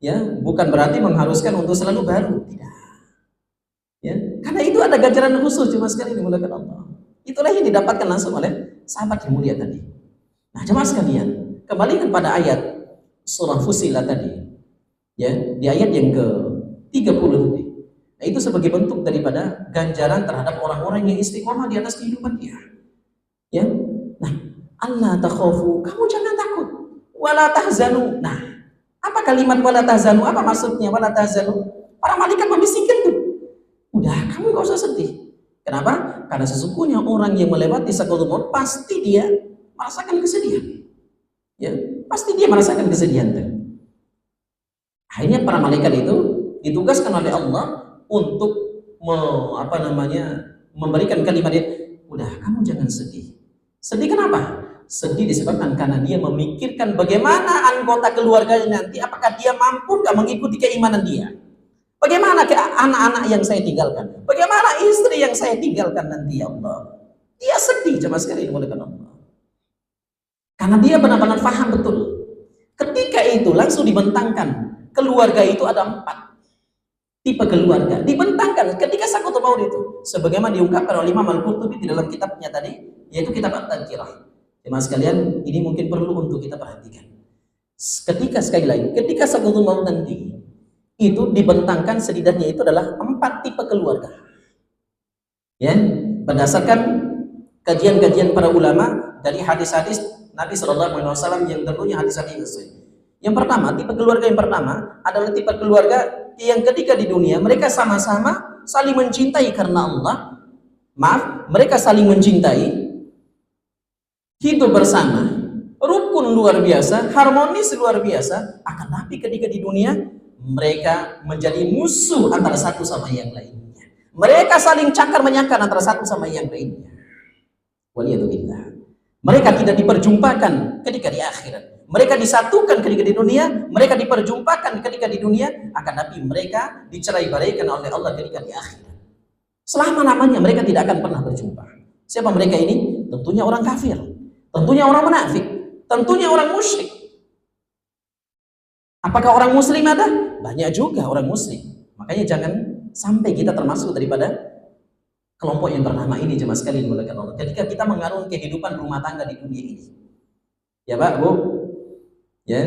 Ya, bukan berarti mengharuskan untuk selalu baru, tidak. Ya, karena itu ada ganjaran khusus cuma sekali dimuliakan Allah. Itulah yang didapatkan langsung oleh sahabat yang mulia tadi. Nah, jemaah sekalian, kembali kepada ayat surah Fussilat tadi. Ya, di ayat yang ke-30 tadi. Nah, itu sebagai bentuk daripada ganjaran terhadap orang-orang yang istiqomah di atas kehidupan dia. Ya. Nah, Allah takhafu, kamu jangan takut. Wala tahzanu. Nah, apa kalimat wala tahzanu? Apa maksudnya wala tahzanu? Para malaikat membisikkan tuh. Udah, kamu gak usah sedih. Kenapa? Karena sesungguhnya orang yang melewati sakaratul maut pasti dia merasakan kesedihan. Ya, pasti dia merasakan kesedihan tuh. Akhirnya para malaikat itu ditugaskan oleh Allah untuk memberikan kalimat dia, udah kamu jangan sedih. Sedih kenapa? Sedih disebabkan karena dia memikirkan bagaimana anggota keluarganya nanti, apakah dia mampu nggak mengikuti keimanan dia? Bagaimana anak-anak yang saya tinggalkan? Bagaimana istri yang saya tinggalkan nanti ya Allah? Dia sedih sama sekali oleh Allah. Karena dia benar-benar paham betul. Ketika itu langsung dibentangkan keluarga itu ada 4 tipe keluarga dibentangkan ketika sakaratul maut itu, sebagaimana diungkapkan oleh Imam Al-Qurtubi di dalam kitabnya tadi, yaitu kitab At-Tadhkirah. Jemaah sekalian, ini mungkin perlu untuk kita perhatikan. Ketika sekali lagi, ketika sakaratul maut nanti itu dibentangkan setidaknya itu adalah 4 tipe keluarga. Ya, berdasarkan kajian-kajian para ulama dari hadis-hadis Nabi SAW yang tentunya hadis-hadis. Yang pertama, tipe keluarga yang pertama adalah tipe keluarga yang ketika di dunia mereka sama-sama saling mencintai karena Allah. Maaf, mereka saling mencintai, hidup bersama, rukun luar biasa, harmonis luar biasa. Akan tapi ketika di dunia mereka menjadi musuh antara satu sama yang lainnya. Mereka saling cakar menyakar antara satu sama yang lainnya. Waliyadzubillah. Mereka tidak diperjumpakan ketika di akhirat. Mereka disatukan ketika di dunia, mereka diperjumpakan ketika di dunia, akan tapi mereka dicerai-beraikan oleh Allah ketika di akhirat. Selama-lamanya mereka tidak akan pernah berjumpa. Siapa mereka ini? Tentunya orang kafir, tentunya orang munafik, tentunya orang musyrik. Apakah orang muslim ada? Banyak juga orang muslim. Makanya jangan sampai kita termasuk daripada kelompok yang bernama ini, jemaah sekalian dimuliakan Allah. Ketika kita mengarungi kehidupan rumah tangga di dunia ini, ya Pak, Bu, ya,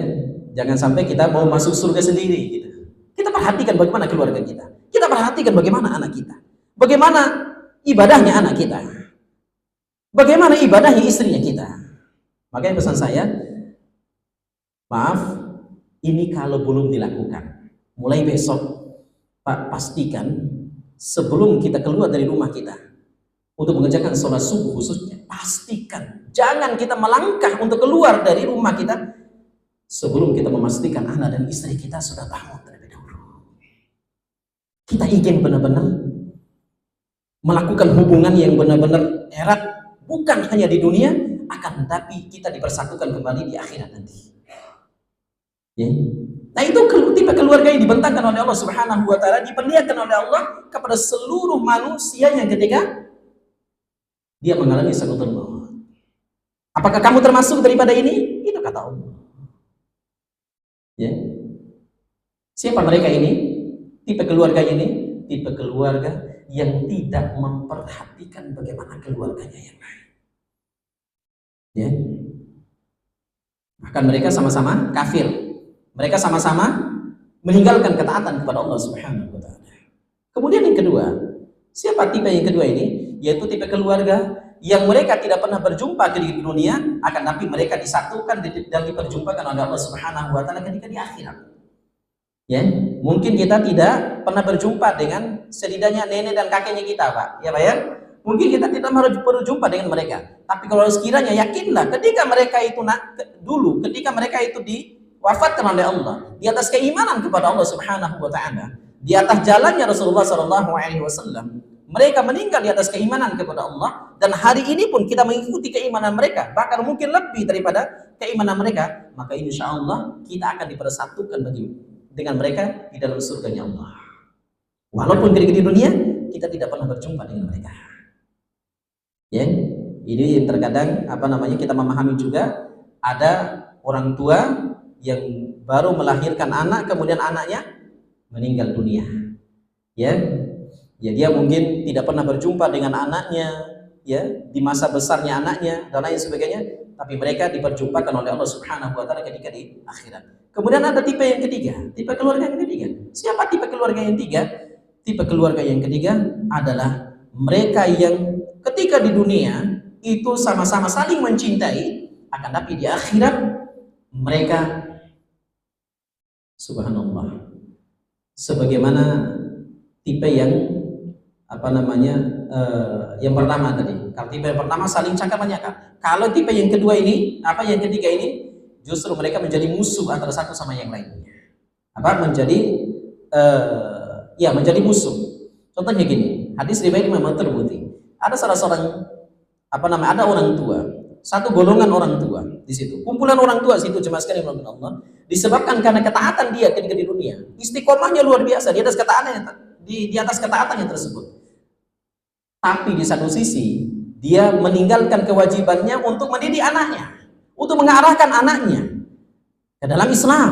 jangan sampai kita mau masuk surga sendiri gitu. Kita perhatikan bagaimana keluarga kita. Kita perhatikan bagaimana anak kita. Bagaimana ibadahnya anak kita. Bagaimana ibadahnya istrinya kita. Makanya pesan saya, maaf, ini kalau belum dilakukan, mulai besok Pak, pastikan sebelum kita keluar dari rumah kita untuk mengerjakan sholat subuh khususnya, pastikan jangan kita melangkah untuk keluar dari rumah kita sebelum kita memastikan anak dan istri kita sudah bangun terlebih dahulu. Kita ingin benar-benar melakukan hubungan yang benar-benar erat, bukan hanya di dunia, akan tetapi kita dipersatukan kembali di akhirat nanti. Ya. Nah, itu tipe keluarga yang dibentangkan oleh Allah Subhanahu wa taala, diperlihatkan oleh Allah kepada seluruh manusia yang ketika dia mengalami sakaratul maut. Apakah kamu termasuk daripada ini? Itu kata Allah. Ya. Siapa mereka ini? Tipe keluarga ini, tipe keluarga yang tidak memperhatikan bagaimana keluarganya yang lain. Ya. Bahkan mereka sama-sama kafir. Mereka sama-sama meninggalkan ketaatan kepada Allah Subhanahu wa taala. Kemudian yang kedua, siapa tipe yang kedua ini? Yaitu tipe keluarga yang mereka tidak pernah berjumpa di dunia, akan tapi mereka disatukan dan diperjumpakan oleh Allah Subhanahu wa taala ketika di akhirat. Ya, mungkin kita tidak pernah berjumpa dengan setidaknya nenek dan kakeknya kita, Pak. Ya, Pak ya. Mungkin kita tidak berjumpa dengan mereka. Tapi kalau sekiranya yakinlah ketika mereka itu dulu, ketika mereka itu wafatkan oleh Allah di atas keimanan kepada Allah Subhanahu wa taala, di atas jalannya Rasulullah sallallahu alaihi wasallam, mereka meninggal di atas keimanan kepada Allah, dan hari ini pun kita mengikuti keimanan mereka, bahkan mungkin lebih daripada keimanan mereka, maka insya Allah kita akan dipersatukan dengan mereka di dalam surganya Allah. Walaupun ketika di dunia kita tidak pernah berjumpa dengan mereka. Ya, ini yang terkadang kita memahami juga, ada orang tua yang baru melahirkan anak, kemudian anaknya meninggal dunia. Ya, dia mungkin tidak pernah berjumpa dengan anaknya, ya, di masa besarnya anaknya dan lain sebagainya, tapi mereka diperjumpakan oleh Allah Subhanahu wa taala ketika di akhirat. Kemudian ada tipe yang ketiga, tipe keluarga yang ketiga. Siapa tipe keluarga yang ketiga? Tipe keluarga yang ketiga adalah mereka yang ketika di dunia itu sama-sama saling mencintai, akan tapi di akhirat mereka, subhanallah, sebagaimana tipe yang yang pertama tadi. Kalau tipe yang pertama saling cakar menyakar. Kalau tipe yang kedua ini, yang ketiga ini, justru mereka menjadi musuh antara satu sama yang lainnya. Menjadi musuh. Contohnya gini, hadis riwayat Imam Tirmidzi. Ada salah seorang ada orang tua, satu golongan orang tua di situ. Kumpulan orang tua situ, jemaah sekalian Allah, disebabkan karena ketaatan dia ketika di dunia. Istiqomahnya luar biasa di atas ketaatannya, di atas ketaatannya tersebut. Tapi di satu sisi dia meninggalkan kewajibannya untuk mendidik anaknya, untuk mengarahkan anaknya ke dalam Islam,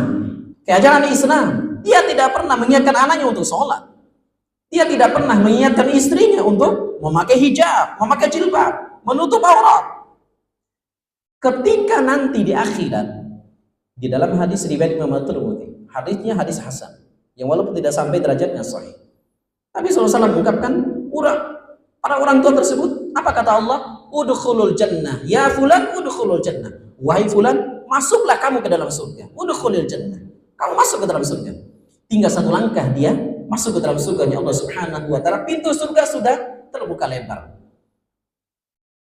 ke ajaran Islam. Dia tidak pernah mengingatkan anaknya untuk sholat. Dia tidak pernah mengingatkan istrinya untuk memakai hijab, memakai jilbab, menutup aurat. Ketika nanti di akhirat, di dalam hadis riwayat Imam Tirmidzi, hadisnya hadis hasan, yang walaupun tidak sampai derajatnya sahih, Nabi SAW mengungkapkan para orang tua tersebut, apa kata Allah? Udkhulul jannah, ya fulan udkhulul jannah. Wahai fulan, masuklah kamu ke dalam surga. Udkhulil jannah. Kamu masuk ke dalam surga. Tinggal satu langkah dia masuk ke dalam surganya Allah Subhanahu wa taala. Pintu surga sudah terbuka lebar.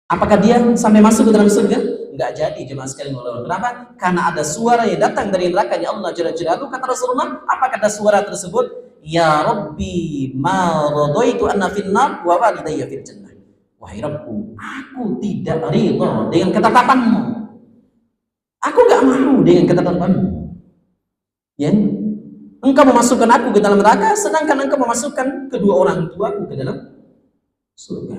Apakah dia sampai masuk ke dalam surga? Enggak jadi, jemaah sekalian. Kenapa? Karena ada suara yang datang dari nerakanya Allah Jalla Jalaluhu. Kata Rasulullah, apa kata suara tersebut? Ya Rabbi, ma radaitu anna finnar wa walidayya fil jannah. Wahai Rabbku, aku tidak ridha dengan ketetapanmu. Aku enggak mau dengan ketetapanmu. Ya, engkau memasukkan aku ke dalam neraka, sedangkan engkau memasukkan kedua orang tuaku ke dalam surga.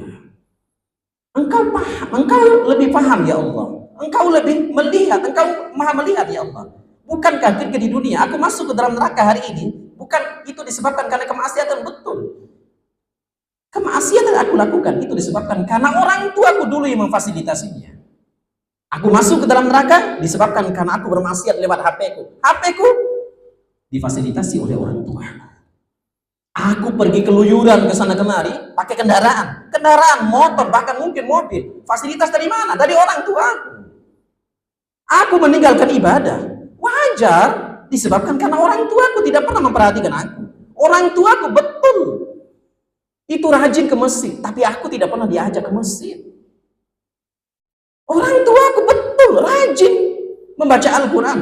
Engkau paham, engkau lebih paham ya Allah. Engkau lebih melihat, engkau maha melihat ya Allah. Bukankah ketika di dunia aku masuk ke dalam neraka hari ini, bukan itu disebabkan karena kemaksiatan? Betul. Kemaksiatan yang aku lakukan itu disebabkan karena orang tuaku dulu yang memfasilitasinya. Aku masuk ke dalam neraka disebabkan karena aku bermaksiat lewat HP-ku. HP-ku difasilitasi oleh orang tua. Aku pergi keluyuran ke sana kemari pakai kendaraan motor, bahkan mungkin mobil. Fasilitas dari mana? Dari orang tua aku. Aku meninggalkan ibadah. Wajar disebabkan karena orang tuaku tidak pernah memperhatikan aku. Orang tuaku betul itu rajin ke masjid, tapi aku tidak pernah diajak ke masjid. Orang tuaku betul rajin membaca Al-Quran,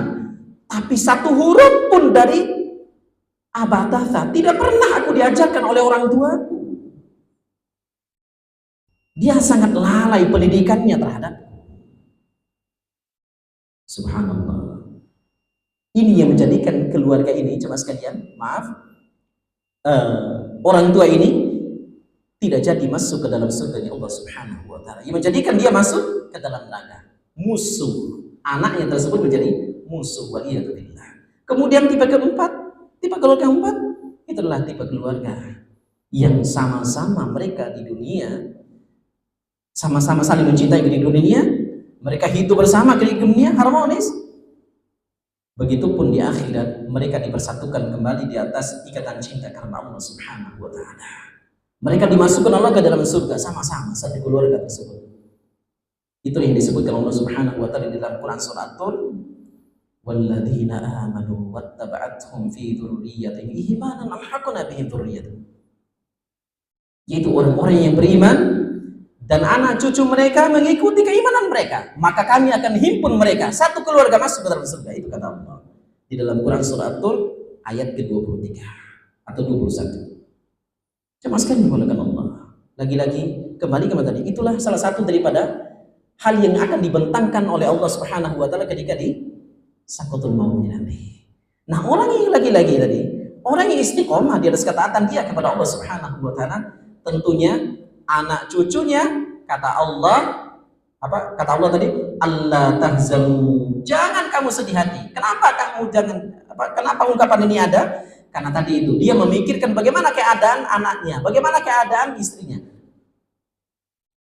tapi satu huruf pun dari abatasa tidak pernah aku diajarkan oleh orang tuaku. Dia sangat lalai pendidikannya terhadapku. Subhanallah. Ini yang menjadikan keluarga ini, coba sekalian, maaf, orang tua ini tidak jadi masuk ke dalam surganya Allah Subhanahu wa taala. Yang menjadikan dia masuk ke dalam neraka. Musuh. Anaknya tersebut menjadi musuh, waliyadzubillah. Kemudian tipe keempat itulah tipe keluarga yang sama-sama mereka di dunia sama-sama saling mencintai di dunia, mereka hidup bersama di dunia harmonis. Begitupun di akhirat mereka dipersatukan kembali di atas ikatan cinta karena Allah Subhanahu wa taala. Mereka dimasukkan Allah ke dalam surga sama-sama satu keluarga tersebut. Itu yang disebutkan Allah Subhanahu wa taala di dalam Quran surah At-Tur. Walladzina amanu wattaba'athum fi dzurriyyatihim imanan alhaqna bihim dzurriyyatahum. Yaitu orang-orang yang beriman dan anak cucu mereka mengikuti keimanan mereka, maka kami akan himpun mereka satu keluarga masuk ke dalam surga. Itu kata Allah di dalam Quran surah At-Tur ayat ke-23 atau 21. Cuma sekali dimulakan Allah. Lagi-lagi kembali ke tadi, itulah salah satu daripada hal yang akan dibentangkan oleh Allah Subhanahu wa taala ketika di Sakaratul Maut nanti. Nah, orang yang lagi-lagi tadi, orang yang istiqomah di atas ketaatan dia kepada Allah Subhanahu wa taala, tentunya anak cucunya kata Allah kata Allah tadi, Allah tahzanu, jangan kamu sedih hati. Kenapa ungkapan ini ada? Karena tadi itu dia memikirkan bagaimana keadaan anaknya, bagaimana keadaan istrinya.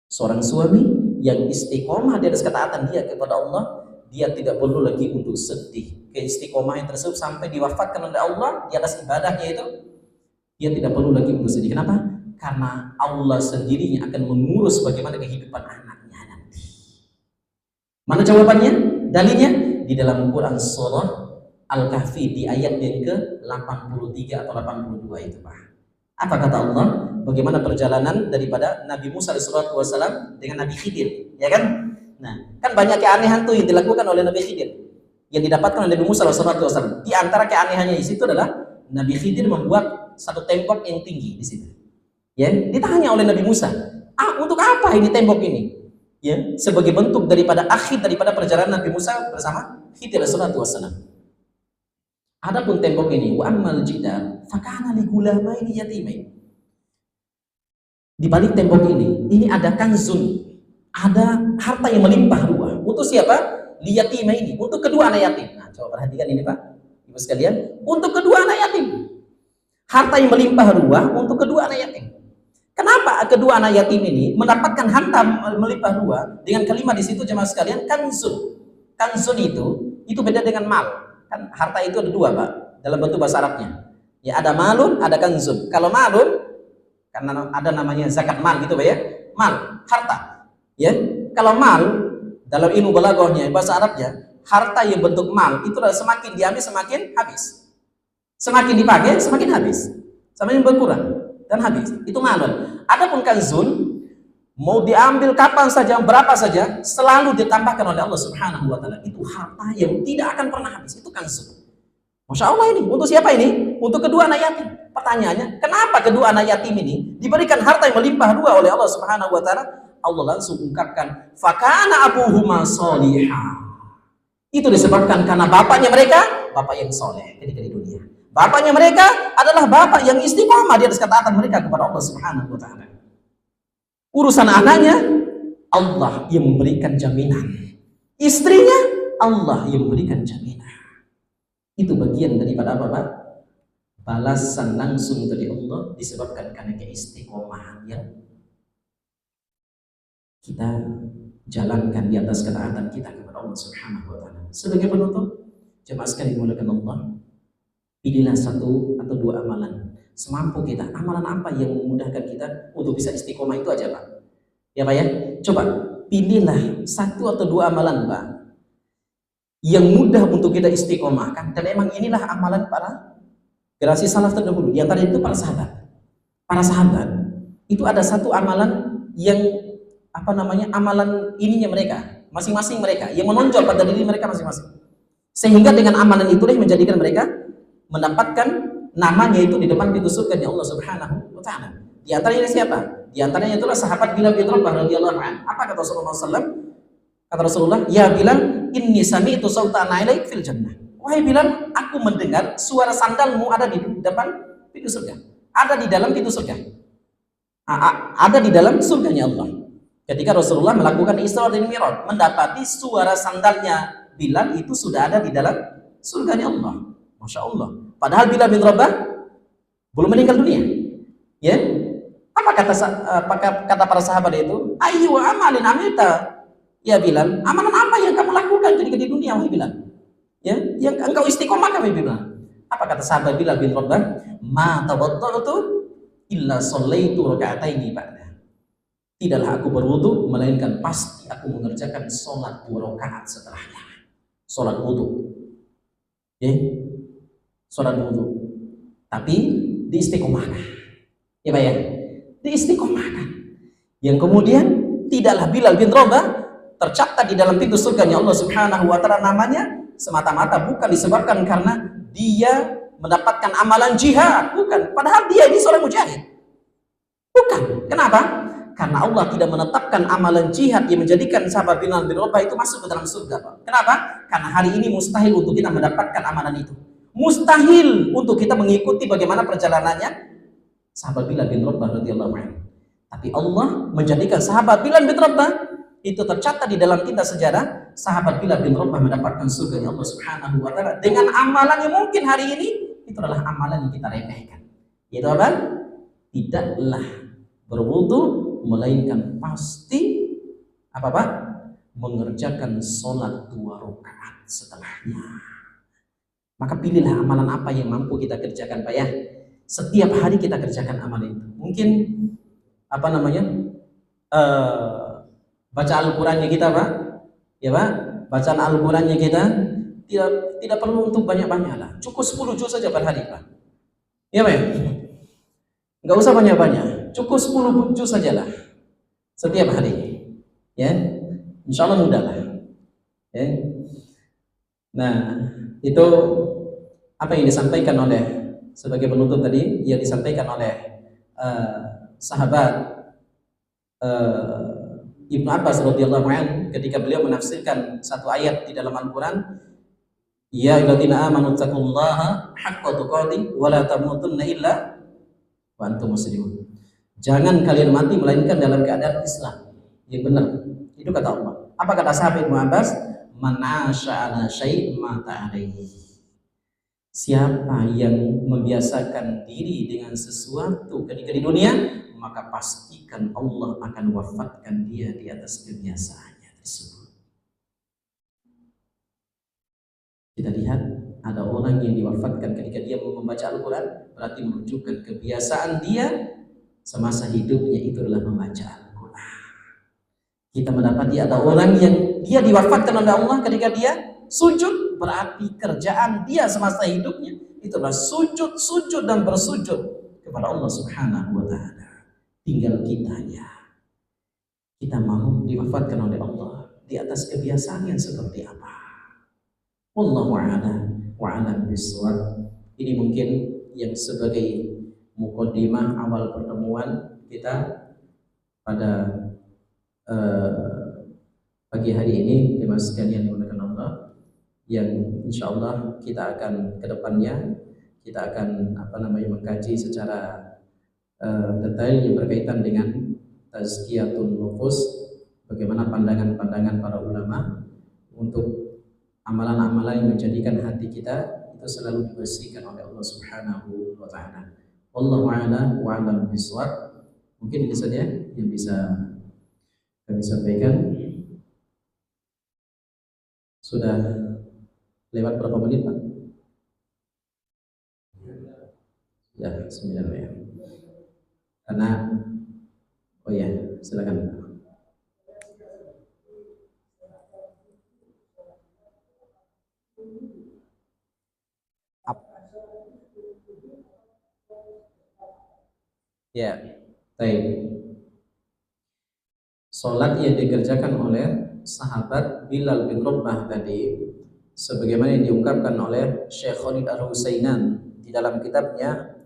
Seorang suami yang istiqomah di atas ketaatan dia kepada Allah, dia tidak perlu lagi untuk sedih. Keistiqomahan tersebut sampai diwafatkan oleh Allah di atas ibadahnya itu, dia tidak perlu lagi untuk sedih. Kenapa? Karena Allah sendirinya akan mengurus bagaimana kehidupan anaknya nanti. Mana jawabannya? Dalilnya di dalam Quran surah Al-Kahfi di ayat yang ke-83 atau 82 itu, Pak. Apa kata Allah? Bagaimana perjalanan daripada Nabi Musa alaihissalam dengan Nabi Khidir, ya kan? Nah, kan banyak keanehan tuh yang dilakukan oleh Nabi Khidir, yang didapatkan oleh Nabi Musa alaihissalam. Di antara keanehannya di situ adalah Nabi Khidir membuat satu tembok yang tinggi di situ. Ya, ditanya oleh Nabi Musa, untuk apa ini tembok ini? Ya, sebagai bentuk daripada akhir daripada perjalanan Nabi Musa bersama Khidir alaihissalam. Adapun tembok ini, wa ammal jidar fakana li gulamaini yatimain. Di balik tembok ini ada kanzun, ada harta yang melimpah ruah. Untuk siapa? Liyatimaini, untuk kedua anak yatim. Nah, coba perhatikan ini, Pak. Ibu sekalian, untuk kedua anak yatim. Harta yang melimpah ruah untuk kedua anak yatim. Kenapa kedua anak yatim ini mendapatkan harta melimpah ruah dengan kalimat di situ jemaah sekalian kanzun. Kanzun itu beda dengan mal. Kan harta itu ada dua, Pak, dalam bentuk bahasa Arabnya. Ya, ada malun, ada kanzun. Kalau malun, karena ada namanya zakat mal gitu, Pak ya. Mal, harta. Ya. Kalau mal dalam ilmu balaghahnya bahasa Arabnya, harta yang bentuk mal itu semakin diambil semakin habis. Semakin dipakai semakin habis. Semakin berkurang dan habis. Itu malun. Adapun kanzun mau diambil kapan saja, berapa saja, selalu ditambahkan oleh Allah Subhanahu wa taala. Itu harta yang tidak akan pernah habis. Itu kanzun. Masya Allah ini. Untuk siapa ini? Untuk kedua anak yatim. Pertanyaannya, kenapa kedua anak yatim ini diberikan harta yang melimpah dua oleh Allah Subhanahu wa taala? Allah langsung ungkapkan, fakana abuhuma solihah. Itu disebabkan karena bapaknya mereka, bapak yang soleh ketika di dunia. Bapaknya mereka adalah bapak yang istiqomah di atas ketaatan mereka kepada Allah Subhanahu wa taala. Urusan anaknya, Allah yang memberikan jaminan. Istrinya, Allah yang memberikan jaminan. Itu bagian daripada apa, Pak? Balasan langsung dari Allah disebabkan karena keistiqomahan yang kita jalankan di atas ketaatan kita kepada Allah Subhanahu wa taala. Sebagai penutup, jemaah sekalian dimuliakan Allah, pilihlah satu atau dua amalan semampu kita. Amalan apa yang memudahkan kita untuk bisa istiqomah itu aja, Pak. Ya, Pak ya. Coba pilihlah satu atau dua amalan, Pak, yang mudah untuk kita istiqomahkan, dan emang inilah amalan para generasi salaf terdahulu. Di antara itu para sahabat. Para sahabat itu ada satu amalan yang amalan ininya mereka, masing-masing mereka yang menonjol pada diri mereka masing-masing. Sehingga dengan amalan itulah menjadikan mereka mendapatkan namanya itu di depan pintu surga Allah Subhanahu wa taala. Di antaranya siapa? Di antaranya itulah sahabat Bilal bin Rabah radhiyallahu anhu. Apa kata Rasulullah SAW? Kata Rasulullah, "Ya Bilal, inni sami'tu sautan 'alaik fil jannah." Wahai Bilal, aku mendengar suara sandalmu ada di depan pintu surga. Ada di dalam pintu surga. Ada di dalam surganya Allah. Ketika Rasulullah melakukan Isra dan Mi'raj, mendapati suara sandalnya Bilal itu sudah ada di dalam surganya Allah. Masya Allah. Padahal Bilal bin Rabah belum meninggal dunia. Ya, apa kata para sahabat itu? Ayu amalin amilta, ya Bilal. Amalan apa yang kamu lakukan ketika di dunia, wahai Bilal? Ya, yang engkau istiqomah kami Bilal. Apa kata sahabat Bilal bin Rabah? Ma tawadda'tu illa shallaitu raka'ataini ba'da. Tidaklah aku berwudu melainkan pasti aku mengerjakan sholat 2 rakaat setelahnya. Sholat wudu. Ya, sholat wudu. Tapi diistiqomahkan. Ya Pak ya, diistiqomahkan. Yang kemudian tidaklah Bilal bin Rabah tercatat di dalam pintu surganya Allah Subhanahu wa taala namanya semata-mata bukan disebabkan karena dia mendapatkan amalan jihad, bukan. Padahal dia ini seorang mujahid. Bukan. Kenapa? Karena Allah tidak menetapkan amalan jihad yang menjadikan sahabat Bilal bin Rabah itu masuk ke dalam surga, Pak. Kenapa? Karena hari ini mustahil untuk kita mendapatkan amalan itu. Mustahil untuk kita mengikuti bagaimana perjalanannya sahabat Bilal bin Rabah radhiyallahu anhu. Tapi Allah menjadikan sahabat Bilal bin Rabah itu tercatat di dalam tinta sejarah, sahabat Bilal bin Rabah mendapatkan surga Allah Subhanahu wa taala dengan amalan yang mungkin hari ini itu adalah amalan yang kita remehkan. Yaitu apa? Tidaklah berwudu melainkan pasti apa Pak? Mengerjakan sholat 2 rakaat setelahnya. Maka pilihlah amalan apa yang mampu kita kerjakan, Pak ya. Setiap hari kita kerjakan amalan itu. Mungkin baca Al-Qur'annya kita, Pak. Ya, Pak. Bacaan Al-Qur'annya kita tidak perlu untuk banyak-banyak lah. Cukup 10 juz saja per hari, Pak. Ya, Pak. Enggak usah banyak-banyak. Cukup 10 juz sajalah setiap hari. Ya. Insya Allah mudah lah. Ya. Nah, itu apa yang disampaikan oleh sebagai penutup tadi, yang disampaikan oleh sahabat Ibnu Abbas radhiyallahu anhu ketika beliau menafsirkan satu ayat di dalam Al-Qur'an, ya ayyuhalladzina amanu taqullaha haqqa tuqatih wa la tamutunna illa wa antum muslimun. Jangan kalian mati melainkan dalam keadaan Islam yang benar. Itu kata Allah. Apa kata sahabat Ibnu Abbas? Man 'asha 'ala syai' mata 'alaihi. Siapa yang membiasakan diri dengan sesuatu ketika di dunia, maka pastikan Allah akan wafatkan dia di atas kebiasaannya tersebut. Kita lihat ada orang yang diwafatkan ketika dia membaca Al-Quran, berarti menunjukkan kebiasaan dia semasa hidupnya itu adalah membaca Al-Quran. Kita mendapati ada orang yang dia diwafatkan oleh Allah ketika dia Sujud berarti kerjaan dia semasa hidupnya itulah sujud, sujud dan bersujud kepada Allah Subhanahu wa taala. Tinggal kitanya. Kita mau diwafatkan oleh Allah di atas kebiasaan yang seperti apa? Wallahu a'lam wa a'lam bishawab. Ini mungkin yang sebagai mukadimah awal pertemuan kita pada pagi hari ini. Terima sekalian yang dimuliakan Allah, yang insya Allah kita akan kedepannya kita akan mengkaji secara detail yang berkaitan dengan tazkiyatun nufus, bagaimana pandangan-pandangan para ulama untuk amalan-amalan yang menjadikan hati kita itu selalu dibersihkan oleh Allah Subhanahu wa taala. Wallahu a'lam wa a'lam bishawab. Mungkin ini saja yang bisa kami sampaikan. Sudah lewat berapa menit, Pak? Ya, 9 ya. Karena oh ya, silakan. Ya, baik. Salat yang dikerjakan oleh sahabat Bilal bin Rabah tadi, sebagaimana yang diungkapkan oleh Syekh Khalid Al-Hutsainan di dalam kitabnya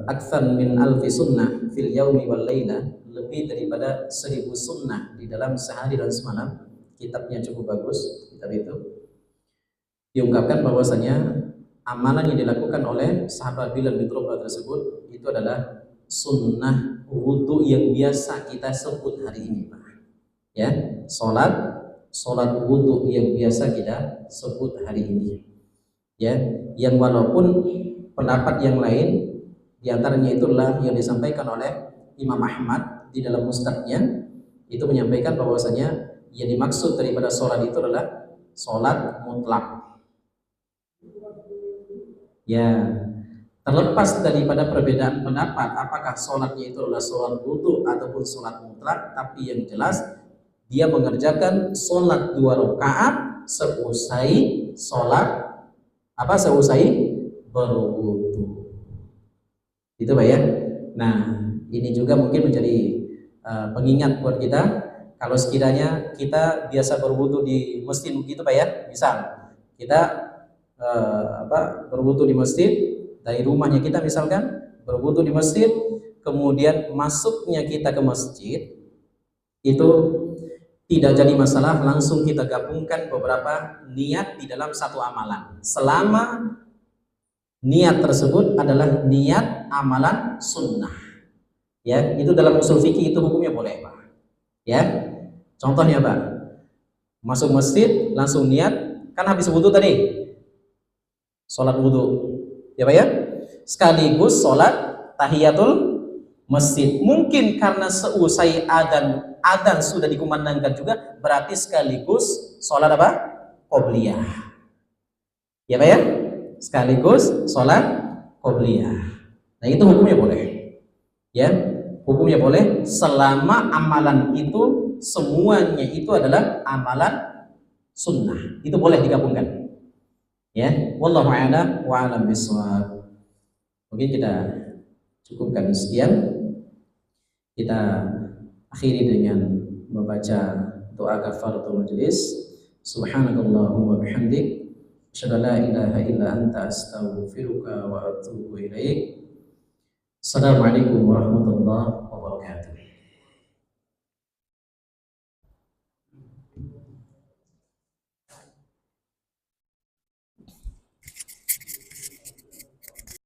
Akthar min alfi sunnah fil yaumi wal laila, lebih daripada 1000 sunnah di dalam sehari dan semalam. Kitabnya cukup bagus, kitab itu. Diungkapkan bahwasanya amalan yang dilakukan oleh sahabat Bilal bin Rabah tersebut itu adalah sunnah wudu yang biasa kita sebut hari ini, Pak. Ya, salat wudu yang biasa kita sebut hari ini. Ya, yang walaupun pendapat yang lain diantaranya itulah yang disampaikan oleh Imam Ahmad di dalam Musnadnya, itu menyampaikan bahwasanya yang dimaksud daripada salat itu adalah salat mutlak. Ya, terlepas daripada perbedaan pendapat apakah salatnya itu adalah salat wudu ataupun salat mutlak, tapi yang jelas dia mengerjakan salat 2 rakaat seusai salat seusai berwudu. Itu Pak ya. Nah, ini juga mungkin menjadi pengingat buat kita. Kalau sekiranya kita biasa berwudu di masjid begitu Pak ya, misal kita berwudu di masjid dari rumahnya kita, misalkan berwudu di masjid, kemudian masuknya kita ke masjid itu tidak jadi masalah, langsung kita gabungkan beberapa niat di dalam satu amalan, selama niat tersebut adalah niat amalan sunnah. Ya, itu dalam usul fikih itu hukumnya boleh, Pak. Ya, contohnya Pak, masuk masjid langsung niat, kan habis wudu tadi, sholat wudu, ya Pak ya, sekaligus sholat tahiyatul masjid. Mungkin karena seusai adzan sudah dikumandangkan juga, berarti sekaligus sholat apa? Qobliyah. Ya Pak ya? Sekaligus sholat qobliyah. Nah, itu hukumnya boleh. Ya, hukumnya boleh selama amalan itu semuanya itu adalah amalan sunnah. Itu boleh digabungkan. Ya, wallahu a'lam wa a'lam bishawab. Mungkin kita cukupkan sekian. Kita akhiri dengan membaca doa kafaratul majlis. Subhanakallahumma bihamdik, asyhadu an la ilaha illa anta, astaghfiruka wa atubu ilaik. Assalamualaikum warahmatullahi wabarakatuh.